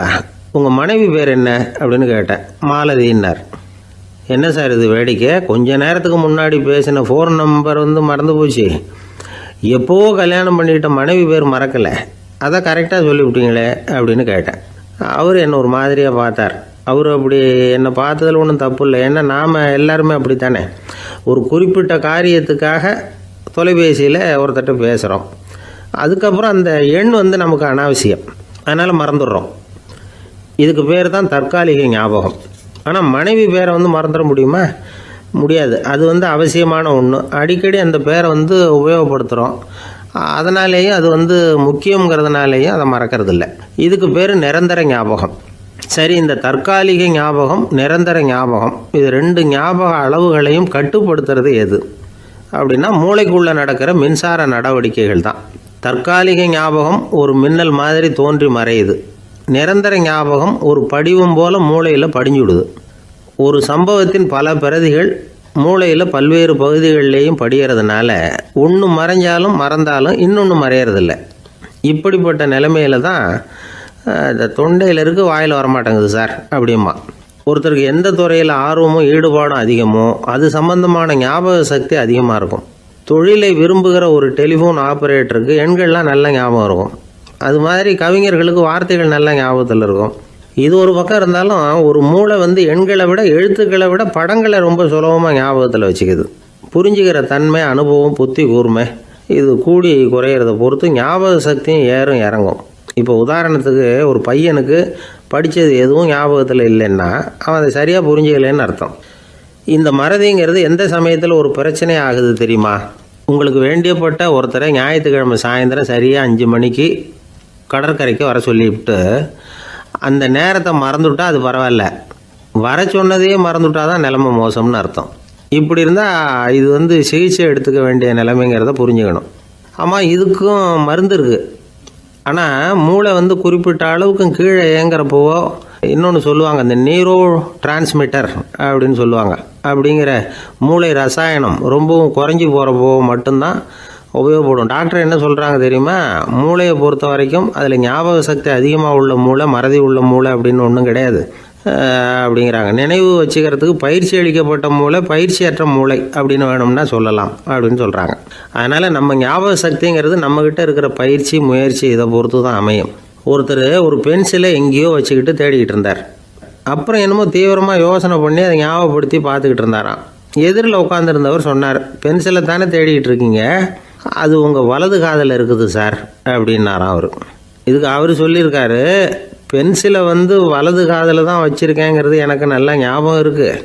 உங்கள் மனைவி பேர் என்ன அப்படின்னு கேட்டேன். மாலதின்னார். என்ன சார் இது வேடிக்கை, கொஞ்ச நேரத்துக்கு முன்னாடி பேசின ஃபோன் நம்பர் மறந்து போச்சு, எப்போவோ கல்யாணம் பண்ணிக்கிட்ட மனைவி பேர் மறக்கலை, அதை கரெக்டாக சொல்லிவிட்டீங்களே அப்படின்னு கேட்டேன். அவர் என்ன ஒரு மாதிரியாக பார்த்தார். அவர் அப்படி என்னை பார்த்ததில் ஒன்றும் தப்பு இல்லை, ஏன்னா நாம் எல்லாருமே அப்படி தானே, ஒரு குறிப்பிட்ட காரியத்துக்காக தொலைபேசியில் ஒருத்தட்ட பேசுகிறோம், அதுக்கப்புறம் அந்த எண் நமக்கு அனாவசியம், அதனால் மறந்துடுறோம். இதுக்கு பேர் தான் தற்காலிக ஞாபகம். ஆனால் மனைவி பேரை மறந்துட முடியுமா? முடியாது. அது அவசியமான ஒன்று. அடிக்கடி அந்த பேரை உபயோகப்படுத்துகிறோம், அதனாலேயும் அது முக்கியங்கிறதுனாலேயும் அதை மறக்கறதில்லை. இதுக்கு பேர் நிரந்தர ஞாபகம். சரி, இந்த தற்காலிக ஞாபகம், நிரந்தர ஞாபகம், இது 2 ஞாபக அளவுகளையும் கட்டுப்படுத்துறது எது அப்படின்னா மூளைக்குள்ளே நடக்கிற மின்சார நடவடிக்கைகள் தான். தற்காலிக ஞாபகம் ஒரு மின்னல் மாதிரி தோன்றி மறையுது. நிரந்தர ஞாபகம் ஒரு படிவம் போல் மூளையில் படிஞ்சுடுது. ஒரு சம்பவத்தின் பல பிரதிகள் மூளையில் பல்வேறு பகுதிகளிலேயும் படிகிறதுனால ஒன்று மறைஞ்சாலும் மறந்தாலும் இன்னொன்று மறையறதில்லை. இப்படிப்பட்ட நிலைமையில தான் இந்த தொண்டையில் இருக்கு, வாயில் வரமாட்டேங்குது சார் அப்படிமா. ஒருத்தருக்கு எந்த துறையில் ஆர்வமும் ஈடுபாடும் அதிகமோ அது சம்பந்தமான ஞாபக சக்தி அதிகமாக இருக்கும். தொழிலை விரும்புகிற ஒரு டெலிஃபோன் ஆப்ரேட்டருக்கு எண்கள்லாம் நல்ல ஞாபகம் இருக்கும். அது மாதிரி கவிஞர்களுக்கு வார்த்தைகள் நல்ல ஞாபகத்தில் இருக்கும். இது ஒரு பக்கம் இருந்தாலும் ஒரு மூளை எண்களை விட எழுத்துக்களை விட படங்களை ரொம்ப சுலபமாக ஞாபகத்தில் வச்சுக்குது. புரிஞ்சுக்கிற தன்மை, அனுபவம், புத்தி கூர்மை இது கூடி குறையிறத பொறுத்து ஞாபக சக்தியும் ஏறும் இறங்கும். இப்போ உதாரணத்துக்கு ஒரு பையனுக்கு படித்தது எதுவும் ஞாபகத்தில் இல்லைன்னா அவன் அதை சரியாக புரிஞ்சுக்கலைன்னு அர்த்தம். இந்த மறதிங்கிறது எந்த சமயத்தில் ஒரு பிரச்சனை ஆகுது தெரியுமா? உங்களுக்கு வேண்டியப்பட்ட ஒருத்தரை ஞாயிற்றுக்கிழமை சாயந்தரம் சரியாக 5 மணிக்கு கடற்கரைக்கு வர சொல்லிவிட்டு அந்த நேரத்தை மறந்துவிட்டா அது பரவாயில்ல, வர சொன்னதையே மறந்துவிட்டா தான் நிலைமை மோசம்னு அர்த்தம். இப்படி இருந்தால் இது சிகிச்சை எடுத்துக்க வேண்டிய நிலைமைங்கிறத புரிஞ்சுக்கணும். ஆமாம், இதுக்கும் மருந்து இருக்குது. ஆனால் மூளை குறிப்பிட்ட அளவுக்கும் கீழே இயங்குறப்போவோ இன்னொன்று சொல்லுவாங்க, இந்த நியூரோ டிரான்ஸ்மிட்டர் அப்படின்னு சொல்லுவாங்க. அப்படிங்கிற மூளை ரசாயனம் ரொம்பவும் குறைஞ்சி போகிறப்போ மட்டும்தான் உபயோகப்படும். டாக்டர் என்ன சொல்கிறாங்க தெரியுமா? மூளையை பொறுத்த வரைக்கும் அதில் ஞாபக சக்தி அதிகமாக உள்ள மூளை, மறதி உள்ள மூளை அப்படின்னு ஒன்றும் கிடையாது அப்படிங்கிறாங்க. நினைவு வச்சுக்கிறதுக்கு பயிற்சி அளிக்கப்பட்ட மூளை, பயிற்சியற்ற மூளை அப்படின்னு வேணும்னா சொல்லலாம் அப்படின்னு சொல்கிறாங்க. அதனால் நம்ம ஞாபக சக்திங்கிறது நம்மக்கிட்ட இருக்கிற பயிற்சி, முயற்சி இதை பொறுத்து தான் அமையும். ஒருத்தர் ஒரு பென்சிலை எங்கேயோ வச்சுக்கிட்டு தேடிக்கிட்டு இருந்தார். அப்புறம் என்னமோ தீவிரமாக யோசனை பண்ணி அதை ஞாபகப்படுத்தி பார்த்துக்கிட்டு இருந்தாராம். எதிரில் உட்காந்துருந்தவர் சொன்னார், பென்சிலை தானே தேடிக்கிட்டு இருக்கீங்க, அது உங்கள் வலது காதில் இருக்குது சார் அப்படின்னாராம் அவர். இதுக்கு அவர் சொல்லியிருக்காரு, பென்சிலை வலது காதில் தான் வச்சுருக்கேங்கிறது எனக்கு நல்லா ஞாபகம் இருக்குது,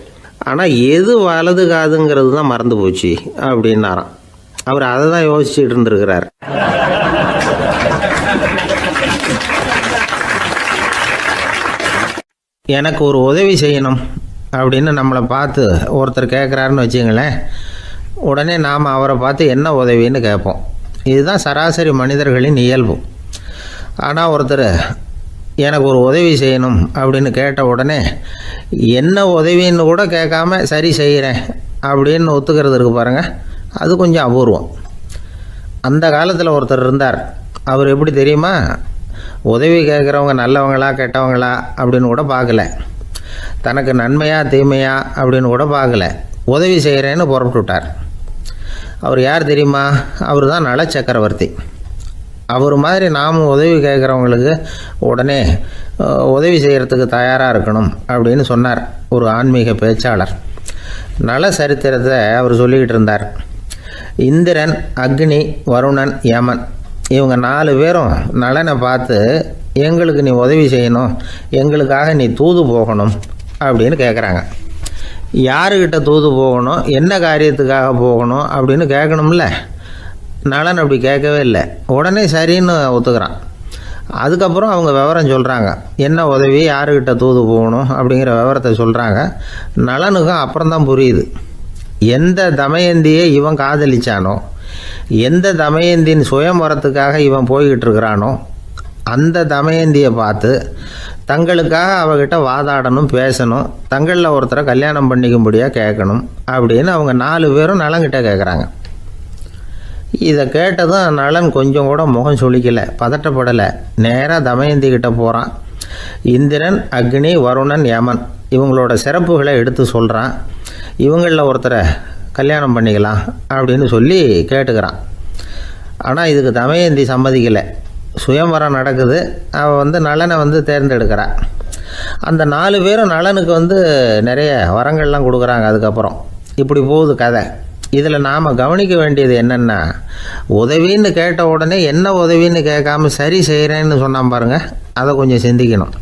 ஆனால் எது வலது காதுங்கிறது தான் மறந்து போச்சு அப்படின்னாராம். அவர் அதை தான் யோசிச்சுட்டு இருந்திருக்கிறார். எனக்கு ஒரு உதவி செய்யணும் அப்படின்னு நம்மளை பார்த்து ஒருத்தர் கேட்குறாருன்னு வச்சுங்களேன், உடனே நாம் அவரை பார்த்து என்ன உதவின்னு கேட்போம். இதுதான் சராசரி மனிதர்களின் இயல்பு. ஆனால் ஒருத்தர் எனக்கு ஒரு உதவி செய்யணும் அப்படின்னு கேட்ட உடனே என்ன உதவின்னு கூட கேட்காம சரி செய்கிறேன் அப்படின்னு ஒத்துக்கிறது இருக்கு பாருங்கள், அது கொஞ்சம் அபூர்வம். அந்த காலத்தில் ஒருத்தர் இருந்தார். அவர் எப்படி தெரியுமா? உதவி கேட்குறவங்க நல்லவங்களா கெட்டவங்களா அப்படின்னு கூட பார்க்கல, தனக்கு நன்மையா தீமையா அப்படின்னு கூட பார்க்கல, உதவி செய்கிறேன்னு புறப்பட்டு விட்டார். அவர் யார் தெரியுமா? அவர் தான் நல சக்கரவர்த்தி. அவர் மாதிரி நாமும் உதவி கேட்குறவங்களுக்கு உடனே உதவி செய்கிறதுக்கு தயாராக இருக்கணும் அப்படின்னு சொன்னார் ஒரு ஆன்மீக பேச்சாளர். நல சரித்திரத்தை அவர் சொல்லிக்கிட்டு இருந்தார். இந்திரன், அக்னி, வருணன், யமன் இவங்க 4 பேரும் நலனை பார்த்து எங்களுக்கு நீ உதவி செய்யணும், எங்களுக்காக நீ தூது போகணும் அப்படின்னு கேட்குறாங்க. யாருக்கிட்ட தூது போகணும், என்ன காரியத்துக்காக போகணும் அப்படின்னு கேட்கணும்ல. நலன் அப்படி கேட்கவே இல்லை, உடனே சரின்னு ஒத்துக்கிறான். அதுக்கப்புறம் அவங்க விவரம் சொல்கிறாங்க, என்ன உதவி, யாருக்கிட்ட தூது போகணும் அப்படிங்கிற விவரத்தை சொல்கிறாங்க. நலனுக்கும் அப்புறம்தான் புரியுது, எந்த தமயந்தியை இவன் காதலிச்சானோ, எந்த தமயந்தின் சுயம்பரத்துக்காக இவன் போய்கிட்டு இருக்கிறானோ அந்த தமயந்தியை பார்த்து தங்களுக்காக அவகிட்ட வாதாடணும், பேசணும், தங்களில் ஒருத்தரை கல்யாணம் பண்ணிக்கும்படியாக கேட்கணும் அப்படின்னு அவங்க 4 பேரும் நலன்கிட்ட கேட்குறாங்க. இதை கேட்டதும் நலன் கொஞ்சம் கூட முகம் சுளிக்கலை, பதட்டப்படலை. நேராக தமயந்தி கிட்ட போகிறான். இந்திரன், அக்னி, வருணன், யமன் இவங்களோட சிறப்புகளை எடுத்து சொல்கிறான். இவங்களில் ஒருத்தரை கல்யாணம் பண்ணிக்கலாம் அப்படின்னு சொல்லி கேட்டுக்கிறான். ஆனால் இதுக்கு தமயந்தி சம்மதிக்கலை. சுயம்பரம் நடக்குது, அவள் நலனை தேர்ந்தெடுக்கிறாள். அந்த 4 பேரும் நலனுக்கு நிறைய வரங்கள்லாம் கொடுக்குறாங்க. அதுக்கப்புறம் இப்படி போகுது கதை. இதில் நாம் கவனிக்க வேண்டியது என்னென்னா, உதவின்னு கேட்ட உடனே என்ன உதவின்னு கேட்காம சரி செய்கிறேன்னு சொன்னான் பாருங்கள், அதை கொஞ்சம் சிந்திக்கணும்.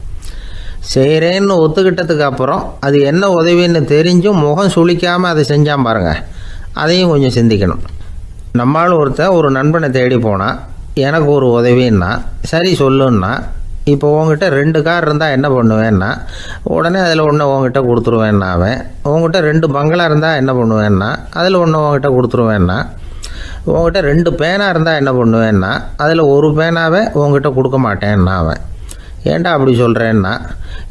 செய்கிறேன்னு ஒத்துக்கிட்டதுக்கு அப்புறம் அது என்ன உதவின்னு தெரிஞ்சும் முகம் சுளிக்காமல் அதை செஞ்சான் பாருங்கள், அதையும் கொஞ்சம் சிந்திக்கணும். நம்மளும் ஒரு நண்பனை தேடி போனால் எனக்கு ஒரு உதவின்னா சரி சொல்லுன்னா, இப்போ உங்ககிட்ட 2 கார் இருந்தால் என்ன பண்ணுவேன்னா உடனே அதில் ஒன்று உங்ககிட்ட கொடுத்துருவேன்னா, அவன் உங்ககிட்ட 2 பங்களா இருந்தால் என்ன பண்ணுவேன்னா அதில் ஒன்று உங்ககிட்ட கொடுத்துருவேன்னா, உங்ககிட்ட 2 பேனா இருந்தால் என்ன பண்ணுவேன்னா அதில் ஒரு பேனாவை உங்ககிட்ட கொடுக்க மாட்டேன்னா அவன். ஏன்டா அப்படி சொல்கிறேன்னா,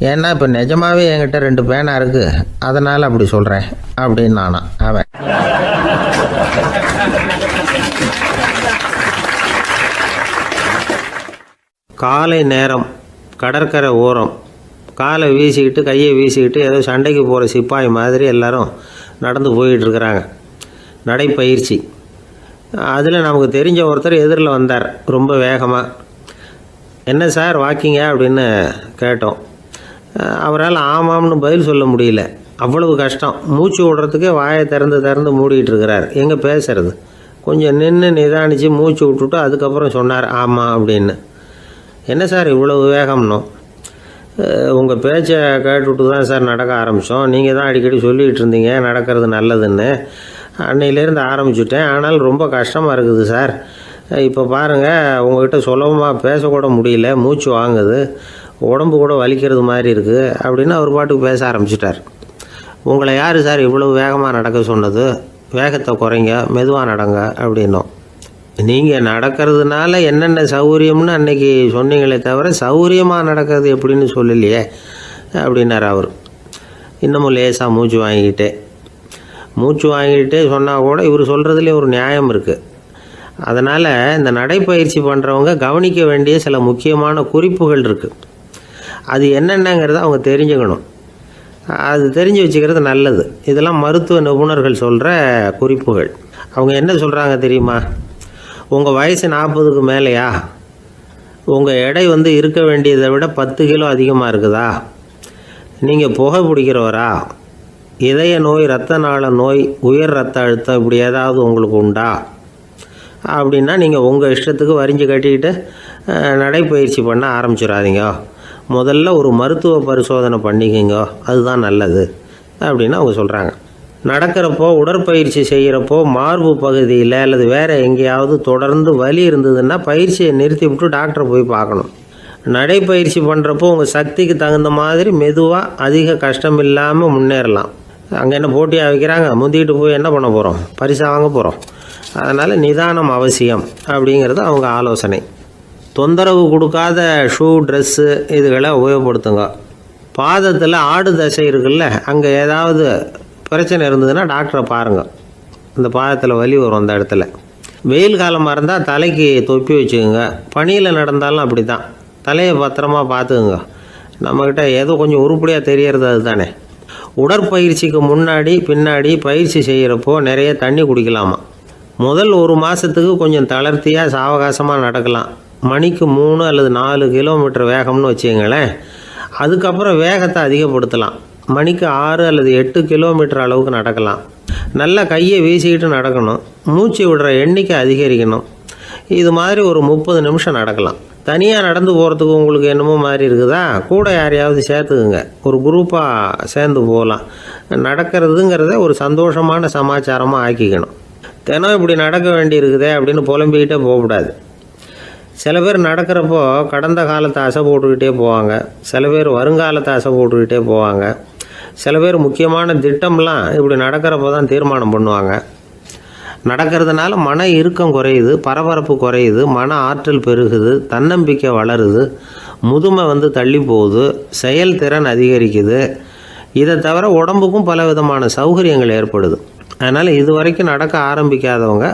ஏன்னா இப்போ நிஜமாகவே என்கிட்ட 2 பேனா இருக்குது, அதனால் அப்படி சொல்கிறேன் அப்படின்னு நானா அவன். காலை நேரம் கடற்கரை ஓரம் காலை வீசிக்கிட்டு கையை வீசிக்கிட்டு ஏதோ சண்டைக்கு போகிற சிப்பாய் மாதிரி எல்லாரும் நடந்து போயிட்டுருக்குறாங்க. நடைப்பயிற்சி. அதில் நமக்கு தெரிஞ்ச ஒருத்தர் எதிரில் வந்தார் ரொம்ப வேகமாக. என்ன சார் வாக்கிங்க அப்படின்னு கேட்டோம். அவரால் ஆமாம்னு பதில் சொல்ல முடியல, அவ்வளவு கஷ்டம். மூச்சு விடுறதுக்கே வாயை திறந்து மூடிட்டு இருக்கிறார். எங்கே பேசுறது? கொஞ்சம் நின்று நிதானித்து மூச்சு விட்டுட்டு அதுக்கப்புறம் சொன்னார் ஆமாம் அப்படின்னு. என்ன சார் இவ்வளவு வேகம்னோ? உங்கள் பேச்சை கேட்டுவிட்டு தான் சார் நடக்க ஆரம்பித்தோம். நீங்கள் தான் அடிக்கடி சொல்லிகிட்டு இருந்தீங்க நடக்கிறது நல்லதுன்னு. அன்னையிலேருந்து ஆரம்பிச்சுட்டேன். ஆனால் ரொம்ப கஷ்டமாக இருக்குது சார். இப்போ பாருங்கள், உங்கள்கிட்ட சுலபமாக பேசக்கூட முடியல, மூச்சு வாங்குது, உடம்பு கூட வலிக்கிறது மாதிரி இருக்குது அப்படின்னு அவர் பாட்டுக்கு பேச ஆரம்பிச்சிட்டார். உங்களை யார் சார் இவ்வளவு வேகமாக நடக்க சொன்னது? வேகத்தை குறைங்க, மெதுவாக நடங்க அப்படின்னோம். நீங்கள் நடக்கிறதுனால என்னென்ன சௌகரியம்னு அன்றைக்கி சொன்னீங்களே தவிர சௌகரியமாக நடக்கிறது எப்படின்னு சொல்லலையே அப்படின்னார் அவர். இன்னமும் லேசாக மூச்சு வாங்கிக்கிட்டே சொன்னால் கூட இவர் சொல்கிறதுலே ஒரு நியாயம் இருக்குது. அதனால் இந்த நடைப்பயிற்சி பண்ணுறவங்க கவனிக்க வேண்டிய சில முக்கியமான குறிப்புகள் இருக்குது. அது என்னென்னங்கிறத அவங்க தெரிஞ்சுக்கணும். அது தெரிஞ்சு வச்சுக்கிறது நல்லது. இதெல்லாம் மருத்துவ நிபுணர்கள் சொல்கிற குறிப்புகள். அவங்க என்ன சொல்கிறாங்க தெரியுமா? உங்கள் வயசு 40க்கு மேலேயா? உங்கள் எடை இருக்க வேண்டியதை விட 10 கிலோ அதிகமாக இருக்குதா? நீங்கள் புகை பிடிக்கிறவரா? இதய நோய், இரத்த நாள நோய், உயர் இரத்த அழுத்தம் இப்படி ஏதாவது உங்களுக்கு உண்டா? அப்படின்னா நீங்கள் உங்கள் இஷ்டத்துக்கு வரிஞ்சு கட்டிக்கிட்டு நடைப்பயிற்சி பண்ண ஆரம்பிச்சிடாதீங்க. முதல்ல ஒரு மருத்துவ பரிசோதனை பண்ணிக்கோங்க, அதுதான் நல்லது அப்படின்னு அவங்க சொல்கிறாங்க. நடக்கிறப்போ, உடற்பயிற்சி செய்கிறப்போ மார்பு பகுதியில் அல்லது வேறு எங்கேயாவது தொடர்ந்து வலி இருந்ததுன்னா பயிற்சியை நிறுத்தி விட்டு டாக்டரை போய் பார்க்கணும். நடைப்பயிற்சி பண்ணுறப்போ உங்கள் சக்திக்கு தகுந்த மாதிரி மெதுவாக அதிக கஷ்டம் இல்லாமல் முன்னேறலாம். அங்கே என்ன போட்டியாக வைக்கிறாங்க? முந்திக்கிட்டு போய் என்ன பண்ண போகிறோம்? பரிசாக வாங்க போகிறோம். அதனால் நிதானம் அவசியம் அப்படிங்கிறது அவங்க ஆலோசனை. தொந்தரவு கொடுக்காத ஷூ, ட்ரெஸ்ஸு இதுகளை உபயோகப்படுத்துங்க. பாதத்தில் ஆடு தசை இருக்குல்ல, அங்கே ஏதாவது பிரச்சனை இருந்ததுன்னா டாக்டரை பாருங்கள். இந்த பாதத்தில் வலி வரும் அந்த இடத்துல. வெயில் காலமாக இருந்தால் தலைக்கு தொப்பி வச்சுக்கோங்க. பனியில் நடந்தாலும் அப்படி தான். தலையை பத்திரமா பார்த்துக்குங்க. நம்மக்கிட்ட ஏதோ கொஞ்சம் உருப்படியாக தெரியறது அது தானே. உடற்பயிற்சிக்கு முன்னாடி பின்னாடி பயிற்சி செய்கிறப்போ நிறைய தண்ணி குடிக்கலாமா. முதல் 1 மாதத்துக்கு கொஞ்சம் தளர்த்தியாக சாவகாசமாக நடக்கலாம். மணிக்கு 3 அல்லது 4 கிலோமீட்டர் வேகம்னு வச்சுங்களேன். அதுக்கப்புறம் வேகத்தை அதிகப்படுத்தலாம். மணிக்கு 6 அல்லது 8 கிலோமீட்டர் அளவுக்கு நடக்கலாம். நல்லா கையை வீசிக்கிட்டு நடக்கணும். மூச்சு விடுற எண்ணிக்கை அதிகரிக்கணும். இது மாதிரி ஒரு 30 நிமிஷம் நடக்கலாம். தனியாக நடந்து போகிறதுக்கு உங்களுக்கு என்னமோ மாதிரி இருக்குதா? கூட யாரையாவது சேர்த்துக்குங்க. ஒரு குரூப்பாக சேர்ந்து போகலாம். நடக்கிறதுங்கிறத ஒரு சந்தோஷமான சமாச்சாரமாக ஆக்கிக்கணும். தினம் இப்படி நடக்க வேண்டி இருக்குதே அப்படின்னு புலம்பிக்கிட்டே போகக்கூடாது. சில பேர் நடக்கிறப்போ கடந்த காலத்தை அசை போட்டுக்கிட்டே போவாங்க. சில பேர் வருங்காலத்தை அசை போட்டுக்கிட்டே போவாங்க. சில பேர் முக்கியமான திட்டம்லாம் இப்படி நடக்கிறப்போ தான் தீர்மானம் பண்ணுவாங்க. நடக்கிறதுனால மன இறுக்கம் குறையுது, பரபரப்பு குறையுது, மன ஆற்றல் பெருகுது, தன்னம்பிக்கை வளருது, முதுமை தள்ளி போகுது, செயல்திறன் அதிகரிக்குது. இதை தவிர உடம்புக்கும் பல விதமான சௌகரியங்கள் ஏற்படுது. அதனால் இது வரைக்கும் நடக்க ஆரம்பிக்காதவங்க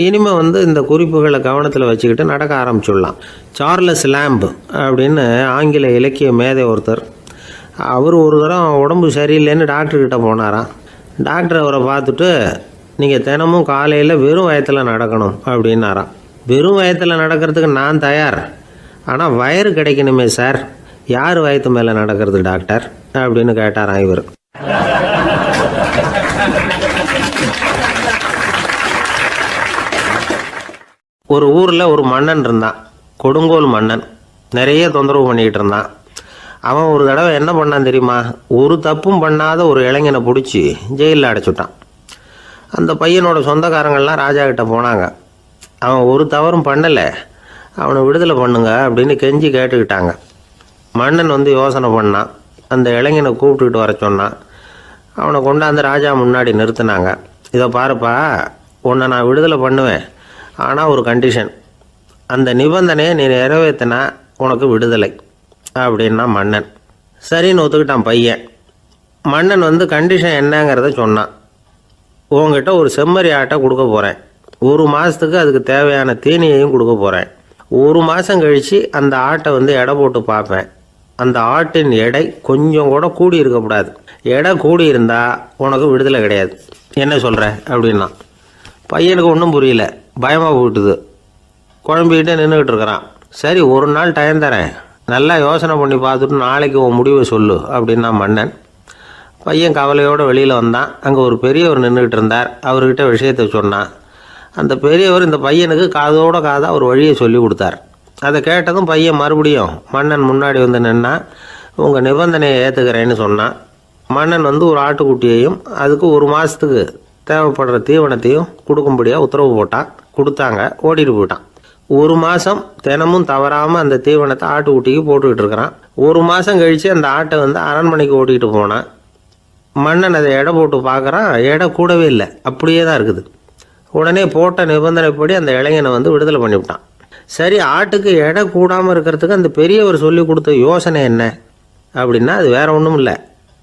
இனிமேல் இந்த குறிப்புகளை கவனத்தில் வச்சுக்கிட்டு நடக்க ஆரம்பிச்சுடலாம். சார்லஸ் லேம்ப் அப்படின்னு ஆங்கில இலக்கிய மேதை ஒருத்தர். அவர் ஒரு தரம் உடம்பு சரியில்லைன்னு டாக்டர்கிட்ட போனாராம். டாக்டர் அவரை பார்த்துட்டு, நீங்கள் தினமும் காலையில் வெறும் வயத்தில் நடக்கணும் அப்படின்னாராம். வெறும் வயத்தில் நடக்கிறதுக்கு நான் தயார், ஆனால் வயிறு கிடைக்கணுமே சார். யார் வயத்து மேலே நடக்கிறது டாக்டர் அப்படின்னு கேட்டாராம் இவர். ஒரு ஊரில் ஒரு மன்னன் இருந்தான், கொடுங்கோல் மன்னன். நிறைய தொந்தரவு பண்ணிக்கிட்டு இருந்தான். அவன் ஒரு தடவை என்ன பண்ணான் தெரியுமா? ஒரு தப்பும் பண்ணாத ஒரு இளைஞனை பிடிச்சி ஜெயிலில் அடைச்சுட்டான். அந்த பையனோட சொந்தக்காரங்கள்லாம் ராஜா கிட்ட போனாங்க. அவன் ஒரு தவறும் பண்ணலை, அவனை விடுதலை பண்ணுங்க அப்படின்னு கெஞ்சி கேட்டுக்கிட்டாங்க. மன்னன் யோசனை பண்ணான். அந்த இளைஞனை கூப்பிட்டுக்கிட்டு வர சொன்னான். அவனை கொண்டாந்து ராஜா முன்னாடி நிறுத்தினாங்க. இதை பாருப்பா, உன்னை நான் விடுதலை பண்ணுவேன், ஆனால் ஒரு கண்டிஷன். அந்த நிபந்தனையை நீ நிறைவேற்றினா உனக்கு விடுதலை அப்படின்னா மன்னன். சரின்னு ஒத்துக்கிட்டான் பையன். மன்னன் கண்டிஷன் என்னங்கிறத சொன்னான். உங்ககிட்ட ஒரு செம்மறி ஆட்டை கொடுக்க போகிறேன். 1 மாதத்துக்கு அதுக்கு தேவையான தீனியையும் கொடுக்க போகிறேன். 1 மாதம் கழித்து அந்த ஆட்டை எடை போட்டு பார்ப்பேன். அந்த ஆட்டின் எடை கொஞ்சம் கூட கூடி இருக்கக்கூடாது. எடை கூடி இருந்தால் உனக்கு விடுதலை கிடையாது. என்ன சொல்கிற அப்படின்னா பையனுக்கு ஒன்றும் புரியல, பயமாக போட்டுது. குழம்பிக்கிட்டே நின்றுக்கிட்டு இருக்கிறான். சரி, ஒரு நாள் டைம் தரேன், நல்லா யோசனை பண்ணி பார்த்துட்டு நாளைக்கு உன் முடிவை சொல்லு அப்படின்னா மன்னன். பையன் கவலையோடு வெளியில் வந்தான். அங்கே ஒரு பெரியவர் நின்றுக்கிட்டு இருந்தார். அவர்கிட்ட விஷயத்தை சொன்னான். அந்த பெரியவர் இந்த பையனுக்கு காதோட காதாக ஒரு வழியை சொல்லி கொடுத்தார். அதை கேட்டதும் பையன் மறுபடியும் மன்னன் முன்னாடி நின்னா, உங்கள் நிபந்தனையை ஏற்றுக்கிறேன்னு சொன்னான். மன்னன் ஒரு ஆட்டுக்குட்டியையும் அதுக்கு 1 மாதத்துக்கு தேவைப்படுற தீவனத்தையும் கொடுக்கும்படியாக உத்தரவு போட்டான். கொடுத்தாங்க. ஓடிட்டு போயிட்டான். 1 மாதம் தினமும் தவறாமல் அந்த தீவனத்தை ஆட்டுக்குட்டிக்கு போட்டுக்கிட்டு இருக்கிறான். 1 மாதம் கழித்து அந்த ஆட்டை அரண்மனைக்கு ஓட்டிகிட்டு போனான். மன்னன் அதை எடை போட்டு பார்க்குறான். எடை கூடவே இல்லை, அப்படியே தான் இருக்குது. உடனே போட்ட நிபந்தனைப்படி அந்த இளைஞனை விடுதலை பண்ணிவிட்டான். சரி, ஆட்டுக்கு எடை கூடாமல் இருக்கிறதுக்கு அந்த பெரியவர் சொல்லி கொடுத்த யோசனை என்ன அப்படின்னா, அது வேற ஒன்றும் இல்லை.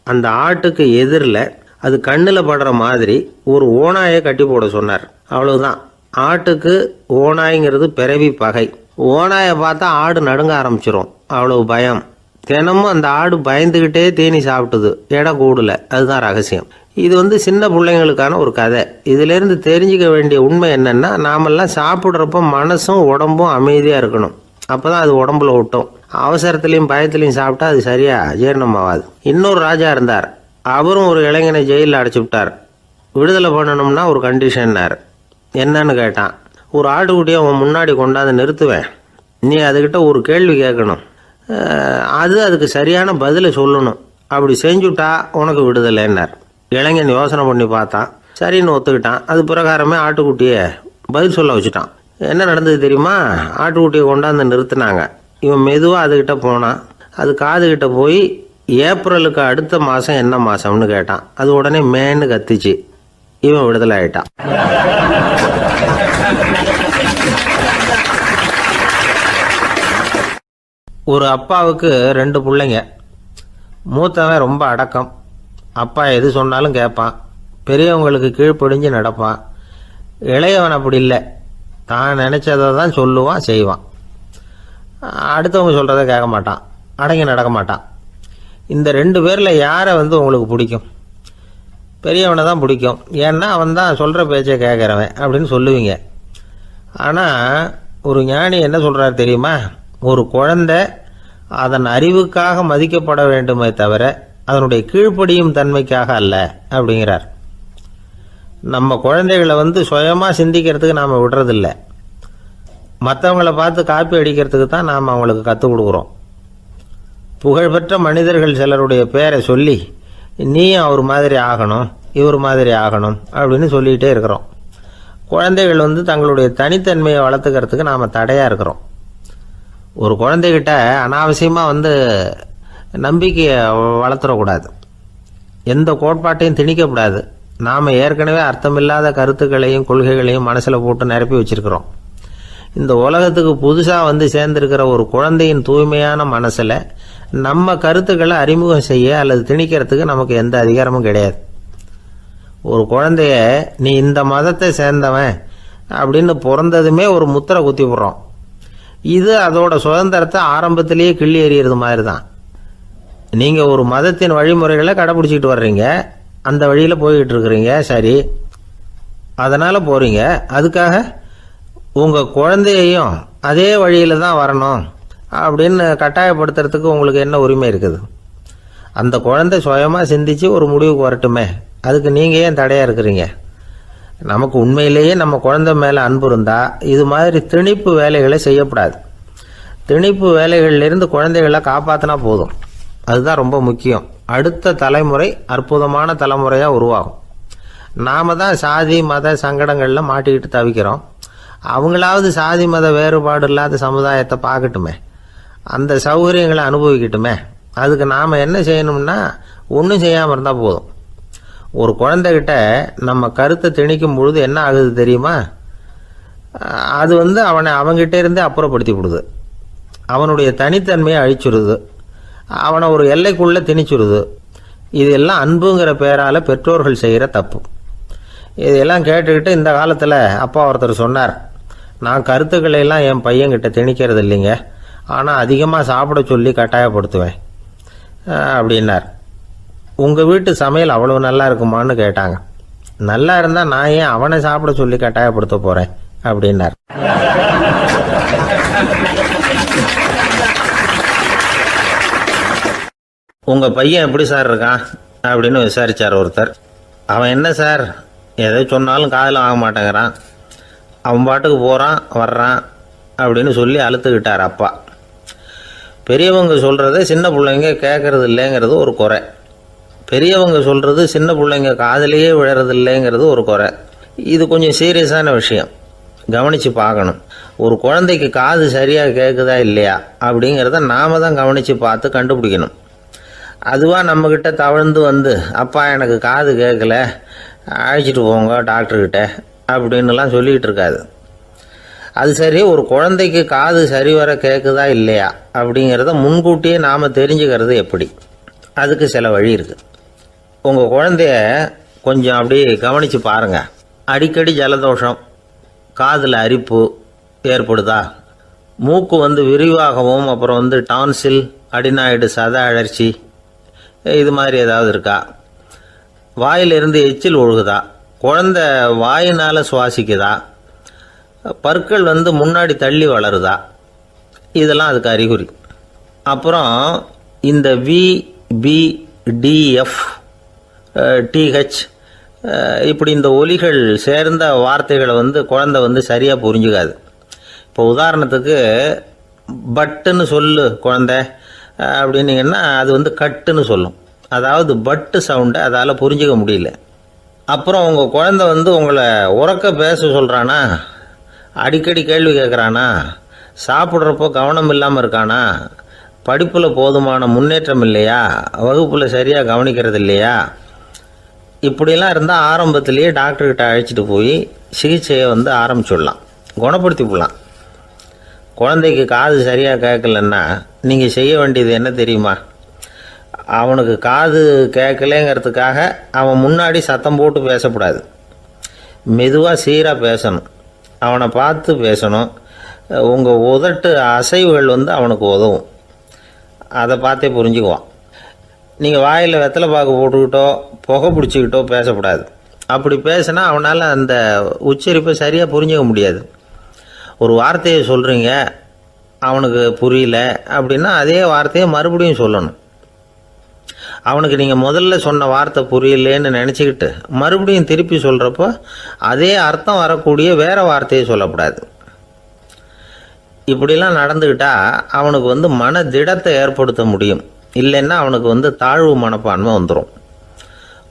அந்த ஆட்டுக்கு எதிரில் அது கண்ணில் படுற மாதிரி ஒரு ஓநாயை கட்டி போட சொன்னார். அவ்வளவுதான். ஆட்டுக்கு ஓநாய்ங்கிறது பிறவி பகை. ஓநாயை பார்த்தா ஆடு நடுங்க ஆரம்பிச்சிரும், அவ்வளவு பயம். தினமும் அந்த ஆடு பயந்துக்கிட்டே தேனி சாப்பிட்டுது, எடை கூடல. அதுதான் ரகசியம். இது சின்ன பிள்ளைங்களுக்கான ஒரு கதை. இதிலேருந்து தெரிஞ்சிக்க வேண்டிய உண்மை என்னென்னா, நாமெல்லாம் சாப்பிட்றப்ப மனசும் உடம்பும் அமைதியாக இருக்கணும். அப்போ தான் அது உடம்புல விட்டும். அவசரத்துலேயும் பயத்துலையும் சாப்பிட்டா அது சரியாக ஜீரணமாகாது. இன்னொரு ராஜா இருந்தார். அவரும் ஒரு இளைஞனை ஜெயிலில் அடைச்சி விட்டார். விடுதலை பண்ணணும்னா ஒரு கண்டிஷன்னார். என்னன்னு கேட்டான். ஒரு ஆட்டுக்குட்டியை அவன் முன்னாடி கொண்டாந்து நிறுத்துவேன், நீ அதுக்கிட்ட ஒரு கேள்வி கேட்கணும், அதுக்கு சரியான பதிலை சொல்லணும். அப்படி செஞ்சுட்டா உனக்கு விடுதலைன்னார். இளைஞன் யோசனை பண்ணி பார்த்தான். சரின்னு ஒத்துக்கிட்டான். அது பிரகாரமே ஆட்டுக்குட்டியை பதில் சொல்ல வச்சுட்டான். என்ன நடந்தது தெரியுமா? ஆட்டுக்குட்டியை கொண்டாந்து நிறுத்தினாங்க. இவன் மெதுவாக அதுக்கிட்ட போனான். அது காதுகிட்ட போய் ஏப்ரலுக்கு அடுத்த மாதம் என்ன மாதம்னு கேட்டான். அது உடனே மேன்னு கத்திச்சு. இவன் விடுதலை ஆயிட்டான். ஒரு அப்பாவுக்கு 2 பிள்ளைங்க. மூத்தவன் ரொம்ப அடக்கம். அப்பா எது சொன்னாலும் கேட்பான், பெரியவங்களுக்கு கீழ்ப்படிஞ்சு நடப்பான். இளையவன் அப்படி இல்லை, தான் நினச்சதை தான் சொல்லுவான், செய்வான். அடுத்தவங்க சொல்கிறத கேட்க மாட்டான், அடங்கி நடக்க மாட்டான். இந்த 2 பேரில் யாரை உங்களுக்கு பிடிக்கும்? பெரியவனை தான் பிடிக்கும். ஏன்னா அவன் தான் சொல்கிற பேச்சை கேட்குறவன் அப்படின்னு சொல்லுவீங்க. ஆனால் ஒரு ஞானி என்ன சொல்கிறார் தெரியுமா? ஒரு குழந்தை அதன் அறிவுக்காக மதிக்கப்பட வேண்டுமே தவிர அதனுடைய கீழ்ப்படியும் தன்மைக்காக அல்ல அப்படிங்கிறார். நம்ம குழந்தைகளை சுயமாக சிந்திக்கிறதுக்கு நாம் விடுறதில்ல. மற்றவங்களை பார்த்து காப்பி அடிக்கிறதுக்கு தான் நாம் அவங்களுக்கு கற்றுக் கொடுக்குறோம். புகழ்பெற்ற மனிதர்கள் சிலருடைய பேரை சொல்லி, நீயும் அவர் மாதிரி ஆகணும், இவர் மாதிரி ஆகணும் அப்படின்னு சொல்லிகிட்டே இருக்கிறோம். குழந்தைகள் தங்களுடைய தனித்தன்மையை வளர்த்துக்கிறதுக்கு நாம் தடையாக இருக்கிறோம். ஒரு குழந்தைகிட்ட அனாவசியமாக நம்பிக்கையை வளர்த்துடக்கூடாது. எந்த கோட்பாட்டையும் திணிக்கக்கூடாது. நாம் ஏற்கனவே அர்த்தமில்லாத கருத்துக்களையும் கொள்கைகளையும் மனசில் போட்டு நிரப்பி வச்சிருக்கிறோம். இந்த உலகத்துக்கு புதுசாக சேர்ந்திருக்கிற ஒரு குழந்தையின் தூய்மையான மனசில் நம்ம கருத்துக்களை அறிமுகம் செய்ய அல்லது திணிக்கிறதுக்கு நமக்கு எந்த அதிகாரமும் கிடையாது. ஒரு குழந்தைய நீ இந்த மதத்தை சேர்ந்தவன் அப்படின்னு பிறந்ததுமே ஒரு முத்திரை குத்தி விடுறோம். இது அதோட சுதந்திரத்தை ஆரம்பத்திலேயே கிள்ளி எறிகிறது மாதிரி தான். நீங்கள் ஒரு மதத்தின் வழிமுறைகளை கடைப்பிடிச்சிக்கிட்டு வர்றீங்க, அந்த வழியில் போய்கிட்டு இருக்கிறீங்க, சரி, அதனால் போகிறீங்க. அதுக்காக உங்கள் குழந்தையையும் அதே வழியில் தான் வரணும் அப்படின்னு கட்டாயப்படுத்துறதுக்கு உங்களுக்கு என்ன உரிமை இருக்குது? அந்த குழந்தை சுயமாக சிந்திச்சு ஒரு முடிவுக்கு வரட்டுமே, அதுக்கு நீங்கள் ஏன் தடையாக இருக்கிறீங்க? நமக்கு உண்மையிலேயே நம்ம குழந்தை மேலே அன்பு இருந்தால் இது மாதிரி திணிப்பு வேலைகளை செய்யக்கூடாது. திணிப்பு வேலைகளிலிருந்து குழந்தைகளை காப்பாற்றினா போதும். அதுதான் ரொம்ப முக்கியம். அடுத்த தலைமுறை அற்புதமான தலைமுறையாக உருவாகும். நாம் தான் சாதி மத சங்கடங்களில் மாட்டிக்கிட்டு தவிக்கிறோம். அவங்களாவது சாதி மத வேறுபாடு இல்லாத சமுதாயத்தை பார்க்கட்டுமே, அந்த சௌகரியங்களை அனுபவிக்கட்டுமே. அதுக்கு நாம் என்ன செய்யணும்னா, ஒன்றும் செய்யாமல் இருந்தால் போதும். ஒரு குழந்தைகிட்ட நம்ம கருத்தை திணிக்கும் பொழுது என்ன ஆகுது தெரியுமா? அது அவனை அவங்ககிட்ட இருந்தே அப்புறப்படுத்தி விடுது. அவனுடைய தனித்தன்மையை அழிச்சுடுது. அவனை ஒரு எல்லைக்குள்ளே திணிச்சுடுது. இதெல்லாம் அன்புங்கிற பேரால் பெற்றோர்கள் செய்கிற தப்பு. இதெல்லாம் கேட்டுக்கிட்டு இந்த காலத்தில் அப்பா ஒருத்தர் சொன்னார், நான் கருத்துக்களை எல்லாம் என் பையன்கிட்ட திணிக்கிறது இல்லைங்க, ஆனால் அதிகமாக சாப்பிட சொல்லி கட்டாயப்படுத்துவேன் அப்படின்னார். உங்கள் வீட்டு சமையல் அவ்வளவு நல்லா இருக்குமான்னு கேட்டாங்க. நல்லா இருந்தால் நான் ஏன் அவனை சாப்பிட சொல்லி கட்டாயப்படுத்த போகிறேன் அப்படின்னார். உங்கள் பையன் எப்படி சார் இருக்கான் அப்படின்னு விசாரித்தார் ஒருத்தர். அவன் என்ன சார், எதை சொன்னாலும் காதில் ஆக மாட்டேங்கிறான், அவன் பாட்டுக்கு போகிறான் வர்றான் அப்படின்னு சொல்லி அழுத்துக்கிட்டார் அப்பா. பெரியவங்க சொல்கிறத சின்ன பிள்ளைங்க கேட்கறது இல்லைங்கிறது ஒரு குறை, பெரியவங்க சொல்கிறது சின்ன பிள்ளைங்க காதிலேயே விழறது இல்லைங்கிறது ஒரு குறை. இது கொஞ்சம் சீரியஸான விஷயம், கவனித்து பார்க்கணும். ஒரு குழந்தைக்கு காது சரியாக கேட்குதா இல்லையா அப்படிங்கிறத நாம தான் கவனித்து பார்த்து கண்டுபிடிக்கணும். அதுவாக நம்மக்கிட்ட தவழ்ந்து வந்து அப்பா எனக்கு காது கேட்கல, அழைச்சிட்டு போங்க டாக்டர்கிட்ட அப்படின்னுலாம் சொல்லிகிட்டு இருக்காது. அது சரி, ஒரு குழந்தைக்கு காது சரிவர கேட்குதா இல்லையா அப்படிங்கிறத முன்கூட்டியே நாம் தெரிஞ்சுக்கிறது எப்படி? அதுக்கு சில வழி இருக்குது. உங்கள் குழந்தைய கொஞ்சம் அப்படி கவனித்து பாருங்கள். அடிக்கடி ஜலதோஷம், காதில் அரிப்பு ஏற்படுதா, மூக்கு விரிவாகவும் அப்புறம் டான்சில், அடினாய்டு, சத அழற்சி இது மாதிரி ஏதாவது இருக்கா, வாயிலிருந்து எச்சில் ஒழுகுதா, குழந்தை வாயினால் சுவாசிக்குதா, பற்கள் முன்னாடி தள்ளி வளருதா, இதெல்லாம் அதுக்கு அறிகுறி. அப்புறம் இந்த VBDF TH இப்படி இந்த ஒலிகள் சேர்ந்த வார்த்தைகளை குழந்தை சரியாக புரிஞ்சுக்காது. இப்போ உதாரணத்துக்கு பட்டுன்னு சொல்லு குழந்தை அப்படின்னீங்கன்னா அது கட்டுன்னு சொல்லும். அதாவது பட்டு சவுண்டை அதால் புரிஞ்சிக்க முடியல. அப்புறம் உங்கள் குழந்தை உங்களை உறக்க பேச சொல்கிறானா, அடிக்கடி கேள்வி கேட்குறானா, சாப்பிட்றப்போ கவனம் இல்லாமல் இருக்கானா, படிப்பில் போதுமான முன்னேற்றம் இல்லையா, வகுப்பில் சரியாக கவனிக்கிறது இல்லையா, இப்படிலாம் இருந்தால் ஆரம்பத்திலேயே டாக்டர்கிட்ட அழைச்சிட்டு போய் சிகிச்சையை ஆரம்பிச்சுடலாம், குணப்படுத்தி விடலாம். குழந்தைக்கு காது சரியாக கேட்கலன்னா நீங்கள் செய்ய வேண்டியது என்ன தெரியுமா? அவனுக்கு காது கேட்கலேங்கிறதுக்காக அவன் முன்னாடி சத்தம் போட்டு பேசக்கூடாது. மெதுவாக சீராக பேசணும், அவனை பார்த்து பேசணும். உங்கள் உதட்டு அசைவுகள் அவனுக்கு உதவும், அதை பார்த்தே புரிஞ்சுக்குவான். நீங்கள் வாயில் வெத்தலை பாக்கு போட்டுக்கிட்டோ புகை பிடிச்சிக்கிட்டோ பேசக்கூடாது. அப்படி பேசினா அவனால் அந்த உச்சரிப்பை சரியாக புரிஞ்சிக்க முடியாது. ஒரு வார்த்தையை சொல்கிறீங்க, அவனுக்கு புரியல அப்படின்னா அதே வார்த்தையை மறுபடியும் சொல்லணும். அவனுக்கு நீங்கள் முதல்ல சொன்ன வார்த்தை புரியலேன்னு நினச்சிக்கிட்டு மறுபடியும் திருப்பி சொல்கிறப்போ அதே அர்த்தம் வரக்கூடிய வேறு வார்த்தையை சொல்லக்கூடாது. இப்படிலாம் நடந்துக்கிட்டால் அவனுக்கு மன திடத்தை ஏற்படுத்த முடியும். இல்லைன்னா அவனுக்கு தாழ்வு மனப்பான்மை வந்துடும்.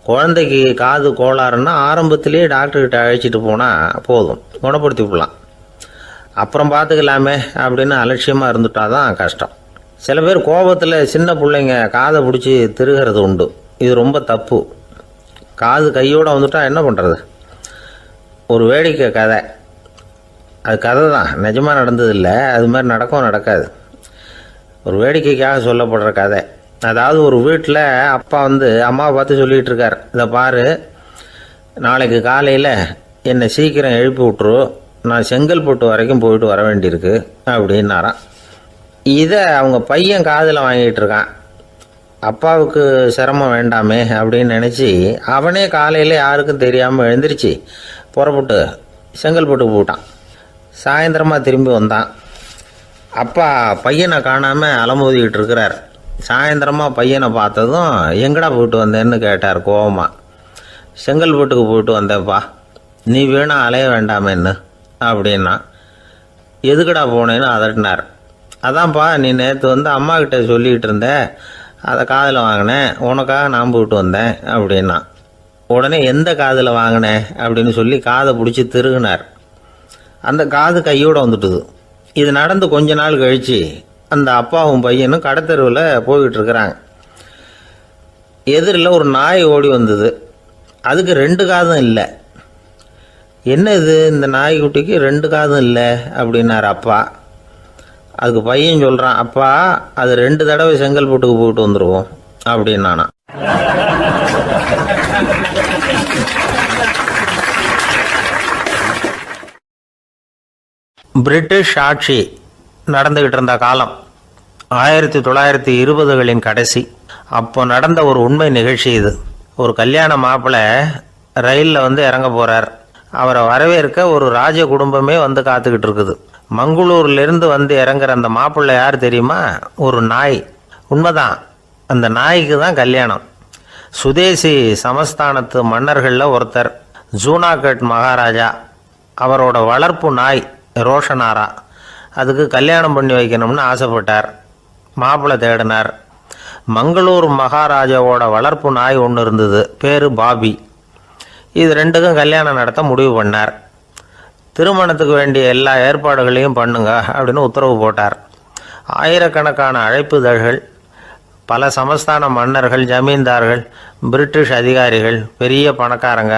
குழந்தைக்கு காது கோளாறுன்னா ஆரம்பத்திலேயே டாக்டர்கிட்ட அழைச்சிட்டு போனால் போதும், குணப்படுத்தி விடலாம். அப்புறம் பார்த்துக்கலாமே அப்படின்னு அலட்சியமாக இருந்துட்டால் தான் கஷ்டம். சில பேர் கோபத்தில் சின்ன பிள்ளைங்க காதை பிடிச்சி திருகிறது உண்டு. இது ரொம்ப தப்பு. காது கையோடு வந்துட்டால் என்ன பண்ணுறது? ஒரு வேடிக்கை கதை, அது கதை தான், நிஜமாக நடந்ததில்லை, அது மாதிரி நடக்கவும் நடக்காது. ஒரு வேடிக்கைக்காக சொல்லப்படுற கதை. அதாவது ஒரு வீட்டில் அப்பா அம்மாவை பார்த்து சொல்லிகிட்டு இருக்கார், இதை பாரு, நாளைக்கு காலையில் என்னை சீக்கிரம் எழுப்பி விட்ரு, நான் செங்கல்பட்டு வரைக்கும் போயிட்டு வர வேண்டியிருக்கு அப்படின்னாராம். இதை அவங்க பையன் காதில் வாங்கிட்டு இருக்கான். அப்பாவுக்கு சிரமம் வேண்டாமே அப்படின்னு நினச்சி அவனே காலையில் யாருக்கும் தெரியாமல் எழுந்திரிச்சு புறப்பட்டு செங்கல்பட்டுக்கு போட்டான். சாயந்தரமாக திரும்பி வந்தான். அப்பா பையனை காணாமல் அலமோதிக்கிட்டு இருக்கிறார். சாயந்தரமாக பையனை பார்த்ததும் எங்கடா போயிட்டு வந்தேன்னு கேட்டார் கோவமாக. செங்கல்பட்டுக்கு போயிட்டு வந்தேன்ப்பா, நீ வேணா அலைய வேண்டாமேன்னு அப்படின்னா. எதுக்கடா போனேன்னு அதட்டினார். அதான்ப்பா, நீ நேற்று அம்மாக்கிட்ட சொல்லிகிட்டு இருந்த, அதை காதில் வாங்கினேன், உனக்காக நான் போயிட்டு வந்தேன் அப்படின்னா. உடனே எந்த காதில் வாங்கினேன் அப்படின்னு சொல்லி காதை பிடிச்சி திருகினார். அந்த காது கையோடு வந்துட்டுது. இது நடந்து கொஞ்ச நாள் கழித்து அந்த அப்பாவும் பையனும் கடத்தெருவில் போய்கிட்டு இருக்கிறாங்க. எதிரில் ஒரு நாய் ஓடி வந்தது. அதுக்கு 2 காதும் இல்லை. என்ன இது, இந்த நாய்க்குட்டிக்கு 2 காதும் இல்லை அப்படின்னார் அப்பா. அதுக்கு பையன் சொல்கிறான், அப்பா அது 2 தடவை செங்கல்பட்டுக்கு போயிட்டு வந்துடுவோம் அப்படின்னானா. பிரிட்டிஷ் ஆட்சி நடந்துக்கிட்டு இருந்த காலம் 1920களின் கடைசி. அப்போ நடந்த ஒரு உண்மை நிகழ்ச்சி இது. ஒரு கல்யாண மாப்பிள்ளை ரயிலில் இறங்க போகிறார். அவரை வரவேற்க ஒரு ராஜ குடும்பமே காத்துக்கிட்டு இருக்குது. மங்களூர்லேருந்து இறங்குற அந்த மாப்பிள்ளை யார் தெரியுமா? ஒரு நாய். உண்மைதான், அந்த நாய்க்கு தான் கல்யாணம். சுதேசி சமஸ்தானத்து மன்னர்களில் ஒருத்தர் ஜூனாகட் மகாராஜா. அவரோட வளர்ப்பு நாய் ரோஷனாரா. அதுக்கு கல்யாணம் பண்ணி வைக்கணும்னு ஆசைப்பட்டார். மாப்பிள்ளை தேடினார். மங்களூர் மகாராஜாவோட வளர்ப்பு நாய் ஒன்று இருந்தது, பேர் பாபி. இது ரெண்டுக்கும் கல்யாணம் நடத்த முடிவு பண்ணார். திருமணத்துக்கு வேண்டிய எல்லா ஏற்பாடுகளையும் பண்ணுங்க அப்படின்னு உத்தரவு போட்டார். ஆயிரக்கணக்கான அழைப்புதழ்கள், பல சமஸ்தான மன்னர்கள், ஜமீன்தார்கள், பிரிட்டிஷ் அதிகாரிகள், பெரிய பணக்காரங்க,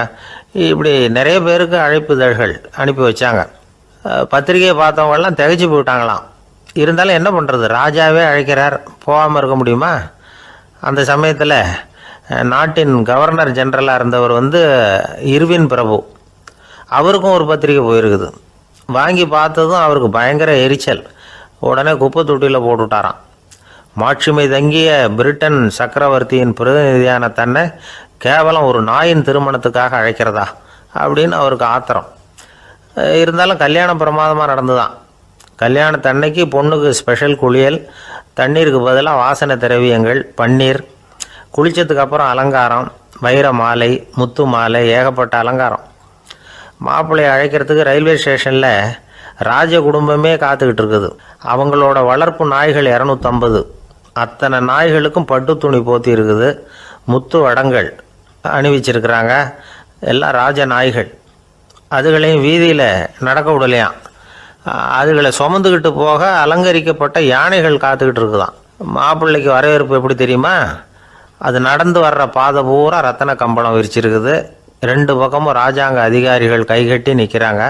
இப்படி நிறைய பேருக்கு அழைப்புதழ்கள் அனுப்பி வச்சாங்க. பத்திரிகையை பார்த்தவங்கெல்லாம் திகைச்சு போயிட்டாங்களாம். இருந்தாலும் என்ன பண்ணுறது, ராஜாவே அழைக்கிறார், போகாமல் இருக்க முடியுமா? அந்த சமயத்தில் நாட்டின் கவர்னர் ஜெனரலாக இருந்தவர் இர்வின் பிரபு. அவருக்கும் ஒரு பத்திரிகை போயிருக்குது. வாங்கி பார்த்ததும் அவருக்கு பயங்கர எரிச்சல். உடனே குப்பை தொட்டியில் போட்டுவிட்டாராம். மாட்சிமை தங்கிய பிரிட்டன் சக்கரவர்த்தியின் பிரதிநிதியான தன்னை கேவலம் ஒரு நாயின் திருமணத்துக்காக அழைக்கிறதா அப்படின்னு அவருக்கு ஆத்திரம். இருந்தாலும் கல்யாணம் பிரமாதமாக நடந்துதான். கல்யாணத்தன்னைக்கு பொண்ணுக்கு ஸ்பெஷல் குளியல், தண்ணீருக்கு பதிலாக வாசனை திரவியங்கள், பன்னீர், குளித்ததுக்கு அப்புறம் அலங்காரம், வைர மாலை, முத்து மாலை, ஏகப்பட்ட அலங்காரம். மாப்பிள்ளையை அழைக்கிறதுக்கு ரயில்வே ஸ்டேஷனில் ராஜ குடும்பமே காத்துக்கிட்டு இருக்குது. அவங்களோட வளர்ப்பு நாய்கள் 250. அத்தனை நாய்களுக்கும் பட்டு துணி போத்தி இருக்குது. முத்து வடங்கள் அணிவிச்சிருக்கிறாங்க. எல்லாம் ராஜ நாய்கள். அதுகளையும் வீதியில் நடக்க விடலையாம். அதுகளை சுமந்துக்கிட்டு போக அலங்கரிக்கப்பட்ட யானைகள் காத்துக்கிட்டு இருக்குதான். மாப்பிள்ளைக்கு வரவேற்பு எப்படி தெரியுமா? அது நடந்து வர்ற பாதை பூரா ரத்தன கம்பளம் விரிச்சிருக்குது. 2 பக்கமும் ராஜாங்க அதிகாரிகள் கைகட்டி நிற்கிறாங்க.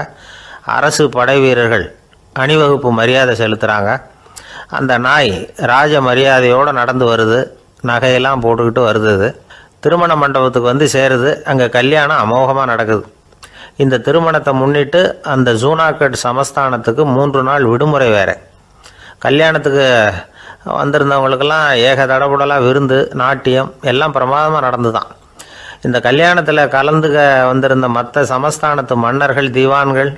அரசு படை வீரர்கள் அணிவகுப்பு மரியாதை செலுத்துகிறாங்க. அந்த நாய் ராஜ மரியாதையோடு நடந்து வருது. நகையெல்லாம் போட்டுக்கிட்டு வருது. திருமண மண்டபத்துக்கு சேருது. அங்கே கல்யாணம் அமோகமாக நடக்குது. இந்த திருமணத்தை முன்னிட்டு அந்த ஜூனாகட் சமஸ்தானத்துக்கு 3 நாள் விடுமுறை வேறு. கல்யாணத்துக்கு வந்திருந்தவங்களுக்கெல்லாம் ஏக தடபுடலாக விருந்து, நாட்டியம் எல்லாம் பிரமாதமாக நடந்து தான். இந்த கல்யாணத்தில் கலந்துக்க வந்திருந்த மற்ற சமஸ்தானத்து மன்னர்கள், தீவான்கள்,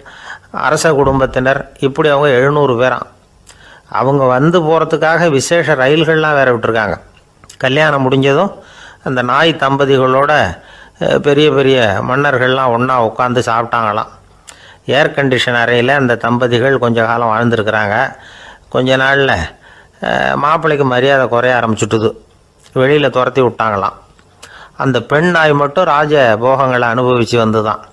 அரச குடும்பத்தினர், இப்படி அவங்க 700 பேராம். அவங்க போகிறதுக்காக விசேஷ ரயில்கள்லாம் வேற விட்டுருக்காங்க. கல்யாணம் முடிஞ்சதும் அந்த நாய் தம்பதிகளோட பெரிய பெரிய மன்னர்கள்லாம் ஒன்றா உட்காந்து சாப்பிட்டாங்களாம். ஏர் கண்டிஷன் அறையில் அந்த தம்பதிகள் கொஞ்ச காலம் வாழ்ந்துருக்கிறாங்க. கொஞ்ச நாளில் மாப்பிள்ளைக்கு மரியாதை குறைய ஆரம்பிச்சுட்டுது. வெளியில் துரத்தி விட்டாங்களாம். அந்த பெண் நாய் மட்டும் ராஜ போகங்களை அனுபவித்து வந்து தான்.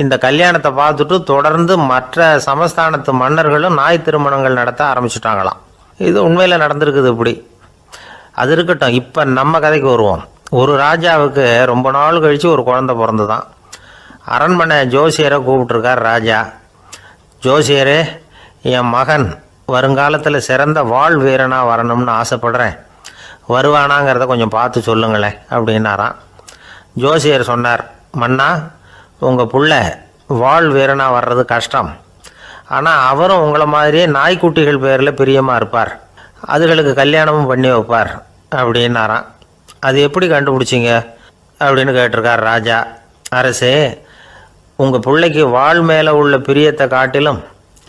இந்த கல்யாணத்தை பார்த்துட்டு தொடர்ந்து மற்ற சமஸ்தானத்து மன்னர்களும் நாய் திருமணங்கள் நடத்த ஆரம்பிச்சுட்டாங்களாம். இது உண்மையில் நடந்திருக்குது. இப்படி அது இருக்கட்டும். இப்போ நம்ம கதைக்கு வருவோம். ஒரு ராஜாவுக்கு ரொம்ப நாள் கழித்து ஒரு குழந்தை பிறந்து தான். அரண்மனை ஜோசியரை கூப்பிட்ருக்கார் ராஜா. ஜோசியரே, என் மகன் வருங்காலத்தில் சிறந்த வாழ் வீரனாக வரணும்னு ஆசைப்படுறேன். வருவானாங்கிறத கொஞ்சம் பார்த்து சொல்லுங்களேன் அப்படின்னாராம். ஜோசியர் சொன்னார், மன்னா, உங்கள் புள்ள வாழ் வீரனாக வர்றது கஷ்டம். ஆனால் அவரும் உங்களை மாதிரியே நாய்க்குட்டிகள் பேரில் பிரியமாக இருப்பார். அதுகளுக்கு கல்யாணமும் பண்ணி வைப்பார் அப்படின்னாராம். அது எப்படி கண்டுபிடிச்சிங்க அப்படின்னு கேட்டிருக்கார் ராஜா. அரசே, உங்கள் பிள்ளைக்கு வாழ் மேலே உள்ள பிரியத்தை காட்டிலும்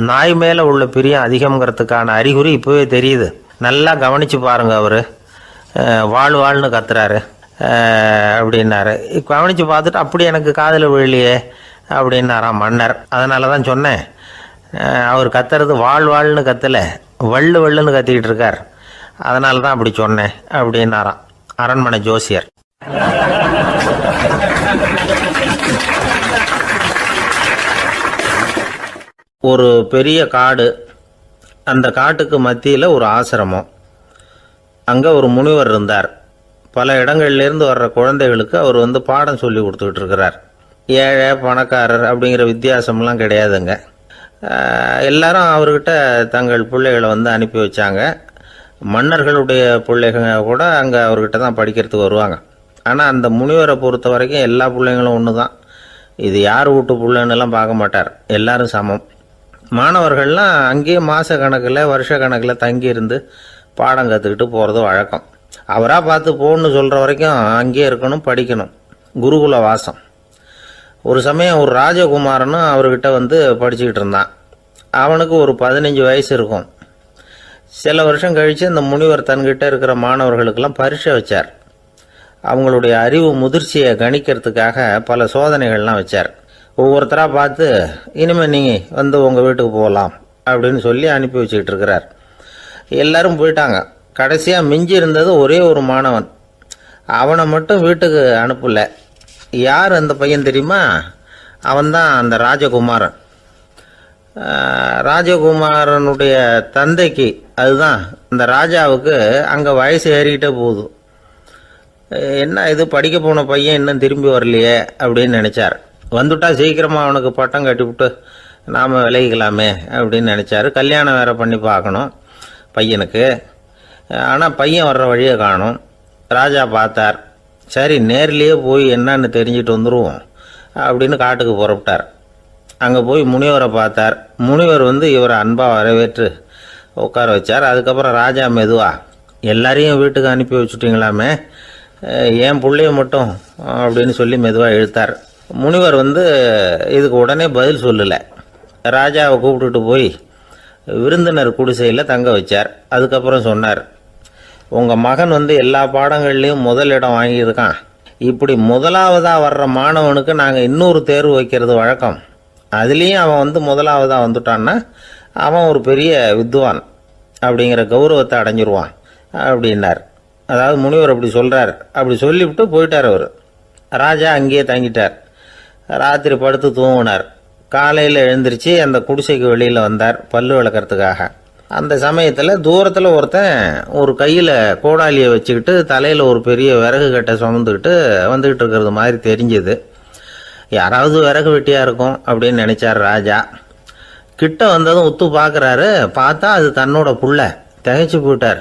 நாய் மேலே உள்ள பிரியம் அதிகங்கிறதுக்கான அறிகுறி இப்போவே தெரியுது. நல்லா கவனித்து பாருங்க. அவர் வாழ்னு கத்துறாரு அப்படின்னாரு. கவனித்து பார்த்துட்டு அப்படி எனக்கு காதில் விழலையே அப்படின்னாராம் மன்னர். அதனால தான் சொன்னேன், அவர் கத்துறது வாழ்னு கத்தலை, வள்ளுன்னு கத்திக்கிட்டு இருக்கார். அதனால தான் அப்படி சொன்னேன் அப்படின்னாராம் அரண்மனை ஜோசியர். ஒரு பெரிய காடு. அந்த காட்டுக்கு மத்தியில் ஒரு ஆசிரமம். அங்கே ஒரு முனிவர் இருந்தார். பல இடங்கள்லேருந்து வர்ற குழந்தைகளுக்கு அவர் பாடம் சொல்லி கொடுத்துக்கிட்டு இருக்கிறார். ஏழை பணக்காரர் அப்படிங்கிற வித்தியாசம்லாம் கிடையாதுங்க. எல்லாரும் அவர்கிட்ட தங்கள் பிள்ளைகளை அனுப்பி வச்சாங்க. மன்னர்களுடைய பிள்ளைங்க கூட அங்கே அவர்கிட்ட தான் படிக்கிறதுக்கு வருவாங்க. ஆனால் அந்த முனிவரை பொறுத்த வரைக்கும் எல்லா பிள்ளைங்களும் ஒன்று தான். இது யார் வீட்டு பிள்ளைன்னெல்லாம் பார்க்க மாட்டார். எல்லாரும் சமம். மாணவர்கள்லாம் அங்கேயே மாத கணக்கில் வருஷ கணக்கில் தங்கியிருந்து பாடம் கற்றுக்கிட்டு போகிறது வழக்கம். அவராக பார்த்து போகணுன்னு சொல்கிற வரைக்கும் அங்கேயே இருக்கணும், படிக்கணும். குருகுல வாசம். ஒரு சமயம் ஒரு ராஜகுமாரனும் அவர்கிட்ட வந்து படிச்சுக்கிட்டு இருந்தான். அவனுக்கு ஒரு 15 வயசு இருக்கும். சில வருஷம் கழித்து அந்த முனிவர் தன்கிட்ட இருக்கிற மாணவர்களுக்கெல்லாம் பரீட்சை வச்சார். அவங்களுடைய அறிவு முதிர்ச்சியை கணிக்கிறதுக்காக பல சோதனைகள்லாம் வச்சார். ஒவ்வொருத்தராக பார்த்து இனிமேல் நீங்கள் வந்து உங்கள் வீட்டுக்கு போகலாம் அப்படின்னு சொல்லி அனுப்பி வச்சுக்கிட்டு இருக்கிறார். எல்லாரும் போயிட்டாங்க. கடைசியாக மிஞ்சி இருந்தது ஒரே ஒரு மாணவன். அவனை மட்டும் வீட்டுக்கு அனுப்பலை. யார் அந்த பையன் தெரியுமா? அவன்தான் அந்த ராஜகுமாரன். ராஜகுமாரனுடைய தந்தைக்கு, அதுதான் அந்த ராஜாவுக்கு, அங்கே வயசு ஏறிக்கிட்டே போகுது. என்ன இது, படிக்க போன பையன் இன்னும் திரும்பி வரலையே அப்படின்னு நினச்சார். வந்துட்டா சீக்கிரமாக அவனுக்கு பட்டம் கட்டிவிட்டு நாம் விலகிக்கலாமே அப்படின்னு நினச்சார். கல்யாணம் வேறு பண்ணி பார்க்கணும் பையனுக்கு. ஆனால் பையன் வர்ற வழியை காணும். ராஜா பார்த்தார். சரி, நேர்லேயே போய் என்னன்னு தெரிஞ்சுட்டு வந்துடுவோம் அப்படின்னு காட்டுக்கு புறப்பட்டார். அங்கே போய் முனிவரை பார்த்தார். முனிவர் வந்து இவரை அன்பாக வரவேற்று உட்கார வச்சார். அதுக்கப்புறம் ராஜா மெதுவா, எல்லாரையும் வீட்டுக்கு அனுப்பி வச்சுட்டிங்களாமே, ஏன் பிள்ளைய மட்டும் அப்படின்னு சொல்லி மெதுவாக இழுத்தார். முனிவர் வந்து இதுக்கு உடனே பதில் சொல்லலை. ராஜாவை கூப்பிட்டுட்டு போய் விருந்தினர் குடிசையில் தங்க வச்சார். அதுக்கப்புறம் சொன்னார், உங்கள் மகன் வந்து எல்லா பாடங்கள்லேயும் முதல் இடம் வாங்கியிருக்கான். இப்படி முதலாவதாக வர்ற மாணவனுக்கு நாங்கள் இன்னொரு தேர்வு வைக்கிறது வழக்கம். அதுலேயும் அவன் வந்து முதலாவதாக வந்துட்டான்னா அவன் ஒரு பெரிய வித்வான் அப்படிங்கிற கௌரவத்தை அடைஞ்சிருவான் அப்படின்னார். அதாவது முனிவர் அப்படி சொல்கிறார். அப்படி சொல்லிவிட்டு போயிட்டார் அவர். ராஜா அங்கேயே தங்கிட்டார். ராத்திரி படுத்து தூங்கினார். காலையில் எழுந்திரிச்சு அந்த குடிசைக்கு வெளியில் வந்தார் பல்லு விளக்கிறதுக்காக. அந்த சமயத்தில் தூரத்தில் ஒருத்தன் ஒரு கையில் கோடாலியை வச்சுக்கிட்டு தலையில் ஒரு பெரிய விறகு கட்டை சுமந்துக்கிட்டு வந்துக்கிட்டு இருக்கிறது மாதிரி தெரிஞ்சுது. யாராவது விறகு வெட்டியாக இருக்கும் அப்படின்னு நினச்சார் ராஜா. கிட்ட வந்ததும் உத்து பார்க்குறாரு. பார்த்தா அது தன்னோட புள்ள. திகைச்சு போயிட்டார்.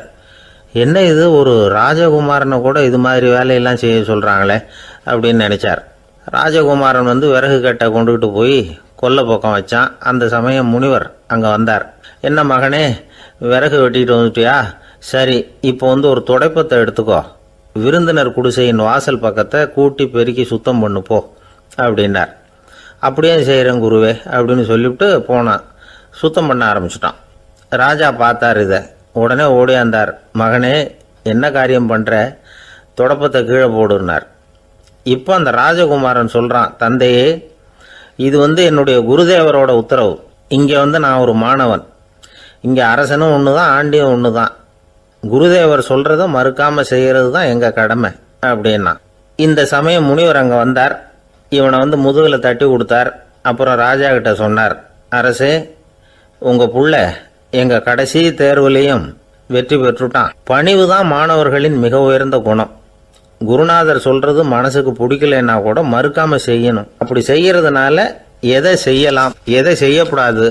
என்ன இது, ஒரு ராஜகுமாரனை கூட இது மாதிரி வேலையெல்லாம் செய்ய சொல்கிறாங்களே அப்படின்னு நினச்சார். ராஜகுமாரன் வந்து விறகு கட்டை கொண்டுகிட்டு போய் கொல்லை பக்கம் வச்சான். அந்த சமயம் முனிவர் அங்கே வந்தார். என்ன மகனே, விறகு வெட்டிட்டு வந்துட்டியா? சரி, இப்போ வந்து ஒரு துடைப்பத்தை எடுத்துக்கோ, விருந்தினர் குடிசையின் வாசல் பக்கத்தை கூட்டி பெருக்கி சுத்தம் பண்ணு போ அப்படின்னார். அப்படியே செய்கிறேன் குருவே அப்படின்னு சொல்லிவிட்டு போனான். சுத்தம் பண்ண ஆரம்பிச்சிட்டான். ராஜா பார்த்தார் இதை. உடனே ஓடியாந்தார். மகனே, என்ன காரியம் பண்ணுற? துடைப்பத்தை கீழே போடுனார். இப்போ அந்த ராஜகுமாரன் சொல்கிறான், தந்தையே, இது வந்து என்னுடைய குருதேவரோட உத்தரவு. இங்கே வந்து நான் ஒரு மாணவன். இங்கே அரசனும் ஒன்று தான், ஆண்டியும் ஒன்று தான். குருதேவர் சொல்கிறத மறுக்காமல் செய்கிறது தான் எங்கள் கடமை அப்படின்னா. இந்த சமயம் முனிவர் அங்கே வந்தார். இவனை வந்து முதுகில் தட்டி கொடுத்தார். அப்புறம் ராஜா கிட்ட சொன்னார், அரசே, உங்கள் புள்ள எங்கள் கடைசி தேர்வுலேயும் வெற்றி பெற்றுட்டான். பணிவு தான் மாணவர்களின் மிக உயர்ந்த குணம். குருநாதர் சொல்கிறது மனசுக்கு பிடிக்கலைன்னா கூட மறுக்காமல் செய்யணும். அப்படி செய்கிறதுனால எதை செய்யலாம் எதை செய்யக்கூடாது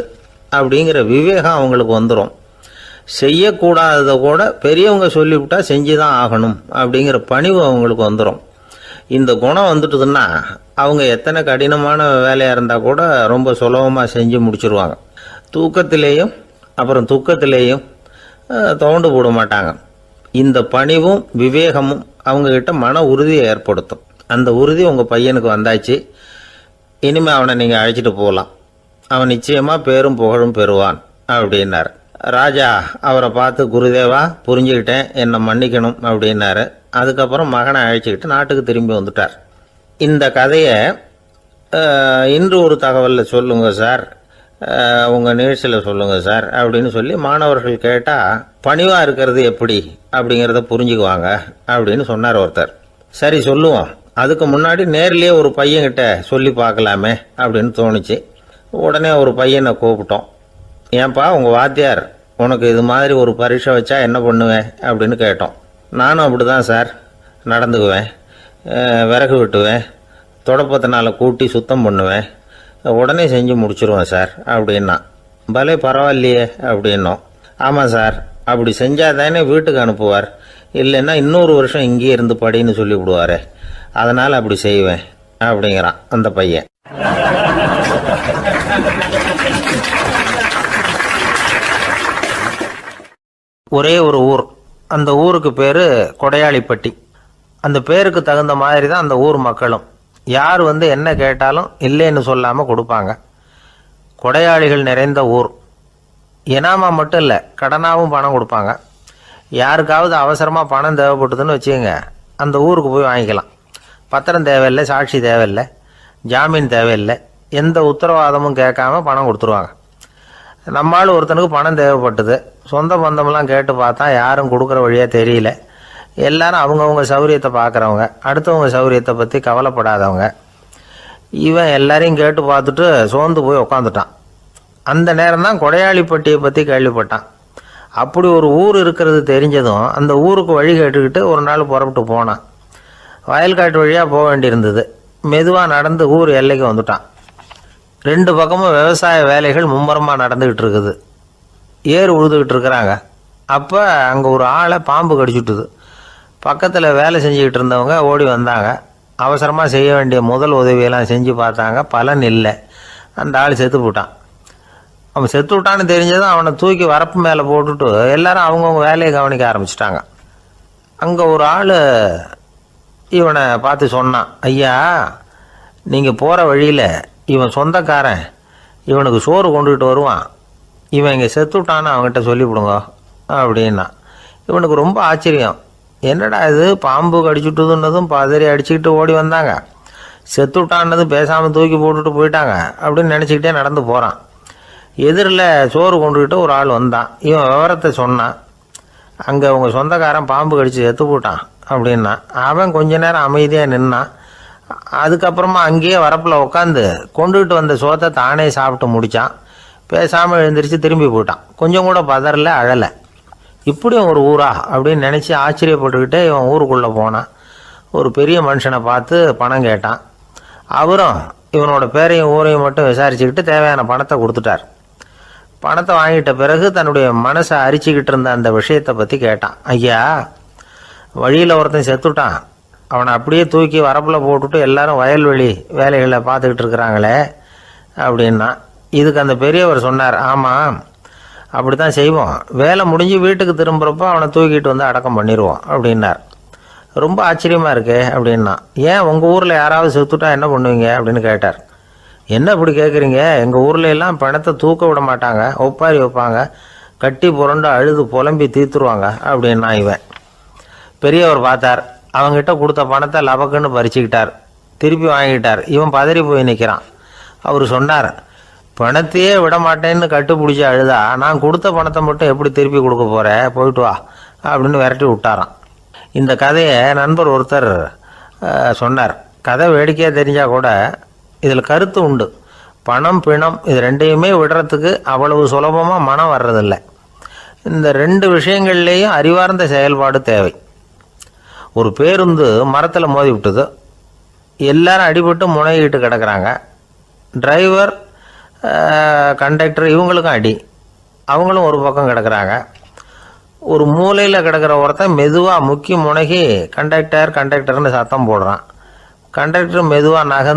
அப்படிங்கிற விவேகம் அவங்களுக்கு வந்துடும். செய்யக்கூடாததை கூட பெரியவங்க சொல்லிவிட்டா செஞ்சு தான் ஆகணும் அப்படிங்கிற பணிவு அவங்களுக்கு வந்துடும். இந்த குணம் வந்துட்டுதுன்னா அவங்க எத்தனை கடினமான வேலையாக இருந்தால் கூட ரொம்ப சுலபமாக செஞ்சு முடிச்சிருவாங்க. தூக்கத்திலேயும் அப்புறம் துக்கத்திலேயும் தோண்டு போட மாட்டாங்க. இந்த பணிவும் விவேகமும் அவங்கக்கிட்ட மன உறுதியை ஏற்படுத்தும். அந்த உறுதி உங்கள் பையனுக்கு வந்தாச்சு. இனிமேல் அவனை நீங்கள் அழைச்சிட்டு போகலாம். அவன் நிச்சயமாக பேரும் புகழும் பெறுவான் அப்படின்னார். ராஜா அவரை பார்த்து, குருதேவா, புரிஞ்சுக்கிட்டேன், என்னை மன்னிக்கணும் அப்படின்னாரு. அதுக்கப்புறம் மகனை அழைச்சிக்கிட்டு நாட்டுக்கு திரும்பி வந்துட்டார். இந்த கதையை இன்று ஒரு தகவலில் சொல்லுங்கள் சார், உங்கள் நிகழ்ச்சியில் சொல்லுங்கள் சார் அப்படின்னு சொல்லி மாணவர்கள் கேட்டால் பணிவாக இருக்கிறது எப்படி அப்படிங்கிறத புரிஞ்சுக்குவாங்க அப்படின்னு சொன்னார் ஒருத்தர். சரி சொல்லுவோம், அதுக்கு முன்னாடி நேர்லேயே ஒரு பையன்கிட்ட சொல்லி பார்க்கலாமே அப்படின்னு தோணுச்சு. உடனே ஒரு பையனை கூப்பிட்டோம். ஏன்பா, உங்கள் வாத்தியார் உனக்கு இது மாதிரி ஒரு பரீட்சை வச்சா என்ன பண்ணுவேன் அப்படின்னு கேட்டோம். நானும் அப்படி தான் சார் நடந்துக்குவேன், விறகு வெட்டுவேன், தொடப்பத்தினால கூட்டி சுத்தம் பண்ணுவேன், உடனே செஞ்சு முடிச்சிருவேன் சார் அப்படின்னா. பலே பரவாயில்லையே அப்படின்னோம். ஆமாம் சார், அப்படி செஞ்சால் தானே வீட்டுக்கு அனுப்புவார், இல்லைன்னா இன்னொரு வருஷம் இங்கேயே இருந்து படின்னு சொல்லி விடுவார், அதனால் அப்படி செய்வேன் அப்படிங்கிறான் அந்த பையன். ஒரே ஒரு ஊர். அந்த ஊருக்கு பேர் கொடையாளிப்பட்டி. அந்த பேருக்கு தகுந்த மாதிரி தான் அந்த ஊர் மக்களும். யார் என்ன கேட்டாலும் இல்லைன்னு சொல்லாமல் கொடுப்பாங்க. கொடையாளிகள் நிறைந்த ஊர். இனாமா மட்டும் இல்லை, கடனாகவும் பணம் கொடுப்பாங்க. யாருக்காவது அவசரமாக பணம் தேவைப்பட்டதுன்னு வச்சுக்கோங்க, அந்த ஊருக்கு போய் வாங்கிக்கலாம். பத்திரம் தேவையில்லை, சாட்சி தேவையில்லை, ஜாமீன் தேவையில்லை, எந்த உத்தரவாதமும் கேட்காம பணம் கொடுத்துருவாங்க. நம்மால் ஒருத்தனுக்கு பணம் தேவைப்பட்டது. சொந்த பந்தமெல்லாம் கேட்டு பார்த்தா யாரும் கொடுக்குற வழியாக தெரியல. எல்லாரும் அவங்கவுங்க சௌரியத்தை பார்க்குறவங்க, அடுத்தவங்க சௌரியத்தை பற்றி கவலைப்படாதவங்க. இவன் எல்லாரையும் கேட்டு பார்த்துட்டு சோர்ந்து போய் உக்காந்துட்டான். அந்த நேரம் தான் கொடையாளிப்பட்டியை பற்றி கேள்விப்பட்டான். அப்படி ஒரு ஊர் இருக்கிறது தெரிஞ்சதும் அந்த ஊருக்கு வழி கேட்டுக்கிட்டு ஒரு நாள் புறப்பட்டு போனான். வயல்காட்டு வழியாக போக வேண்டியிருந்தது. மெதுவாக நடந்து ஊர் எல்லைக்கு வந்துட்டான். 2 பக்கமும் விவசாய வேலைகள் மும்முரமாக நடந்துக்கிட்டு இருக்குது. ஏறு உழுதுகிட்டு இருக்கிறாங்க. அப்போ அங்கே ஒரு ஆளை பாம்பு கடிச்சுட்டுது. பக்கத்தில் வேலை செஞ்சுக்கிட்டு இருந்தவங்க ஓடி வந்தாங்க. அவசரமாக செய்ய வேண்டிய முதல் உதவியெல்லாம் செஞ்சு பார்த்தாங்க. பலன் இல்லை. அந்த ஆள் செத்து போட்டான். அவன் செத்து விட்டான்னு தெரிஞ்சதும் அவனை தூக்கி வரப்பு மேலே போட்டுட்டு எல்லாரும் அவங்கவுங்க வேலையை கவனிக்க ஆரம்பிச்சிட்டாங்க. அங்கே ஒரு ஆள் இவனை பார்த்து சொன்னான், ஐயா, நீங்கள் போகிற வழியில் இவன் சொந்தக்காரன், இவனுக்கு சோறு கொண்டுகிட்டு வருவான், இவன் இங்கே செத்துட்டான்னு அவங்ககிட்ட சொல்லிவிடுங்க அப்படின்னா. இவனுக்கு ரொம்ப ஆச்சரியம். என்னடா இது, பாம்பு கடிச்சுட்டுதுன்னதும் பதறி அடிச்சுக்கிட்டு ஓடி வந்தாங்க, செத்துட்டான்னதும் பேசாமல் தூக்கி போட்டுட்டு போயிட்டாங்க அப்படின்னு நினச்சிக்கிட்டே நடந்து போகிறான். எதிரில் சோறு கொண்டுக்கிட்டு ஒரு ஆள் வந்தான். இவன் விவரத்தை சொன்னான். அங்கே அவங்க சொந்தக்காரன் பாம்பு கடிச்சு செத்து போட்டான் அப்படின்னா. அவன் கொஞ்ச நேரம் அமைதியாக நின்னான். அதுக்கப்புறமா அங்கேயே வரப்பில் உட்காந்து கொண்டுகிட்டு வந்த சோத்தை தானே சாப்பிட்டு முடித்தான். பேசாமல் எழுந்திரிச்சு திரும்பி போயிட்டான். கொஞ்சம் கூட பதறல, அழலை. இப்படியும் ஒரு ஊரா அப்படின்னு நினச்சி ஆச்சரியப்பட்டுக்கிட்டே இவன் ஊருக்குள்ளே போனான். ஒரு பெரிய மனுஷனை பார்த்து பணம் கேட்டான். அவரும் இவனோட பேரையும் ஊரையும் மட்டும் விசாரிச்சுக்கிட்டு தேவையான பணத்தை கொடுத்துட்டார். பணத்தை வாங்கிட்ட பிறகு தன்னுடைய மனசை அரிச்சுக்கிட்டு இருந்த அந்த விஷயத்தை பற்றி கேட்டான். ஐயா, வழியில் ஒருத்தன் செத்துட்டான், அவனை அப்படியே தூக்கி வரப்பில் போட்டுட்டு எல்லாரும் வயல்வெளி வேலைகளை பார்த்துக்கிட்டு இருக்கிறாங்களே அப்படின்னா. இதுக்கு அந்த பெரியவர் சொன்னார், ஆமாம், அப்படி தான் செய்வோம். வேலை முடிஞ்சு வீட்டுக்கு திரும்புகிறப்போ அவனை தூக்கிட்டு வந்து அடக்கம் பண்ணிடுவோம் அப்படின்னார். ரொம்ப ஆச்சரியமாக இருக்கே அப்படின்னா. ஏன் உங்கள் ஊரில் யாராவது செத்துட்டா என்ன பண்ணுவீங்க அப்படின்னு கேட்டார். என்ன இப்படி கேட்குறீங்க, எங்கள் ஊரில் எல்லாம் பணத்தை தூக்க விட மாட்டாங்க, ஒப்பாரி வைப்பாங்க, கட்டி புரண்டு அழுது புலம்பி தீர்த்துருவாங்க அப்படின்னா. இவன் பெரியவர் பார்த்தார். அவங்ககிட்ட கொடுத்த பணத்தை லபக்குன்னு பறிச்சுக்கிட்டார். திருப்பி வாங்கிட்டார். இவன் பதறி போய் நிற்கிறான். அவர் சொன்னார், பணத்தையே விட மாட்டேன்னு கட்டுப்பிடிச்சி அழுதா நான் கொடுத்த பணத்தை மட்டும் எப்படி திருப்பி கொடுக்க போகிறேன், போயிட்டு வா அப்படின்னு விரட்டி விட்டாரான். இந்த கதையை நண்பர் ஒருத்தர் சொன்னார். கதை வேடிக்கையாக தெரிஞ்சால் கூட இதில் கருத்து உண்டு. பணம் பிணம் இது ரெண்டையுமே விடுறதுக்கு அவ்வளவு சுலபமாக மனம் வர்றதில்லை. இந்த 2 விஷயங்கள்லேயும் அறிவார்ந்த செயல்பாடு தேவை. ஒரு பேருந்து மரத்தில் மோதி விட்டுது. எல்லாரும் அடிபட்டு முனைகிட்டு கிடக்கிறாங்க. டிரைவர், கண்டக்டர் இவங்களுக்கும் அடி. அவங்களும் ஒரு பக்கம் கிடக்கிறாங்க. ஒரு மூலையில் கிடக்கிற ஒருத்தன் மெதுவாக முக்கி முனகி கண்டக்டர்னு சத்தம் போடுறான். கண்டக்டர் மெதுவாக நகர்ந்து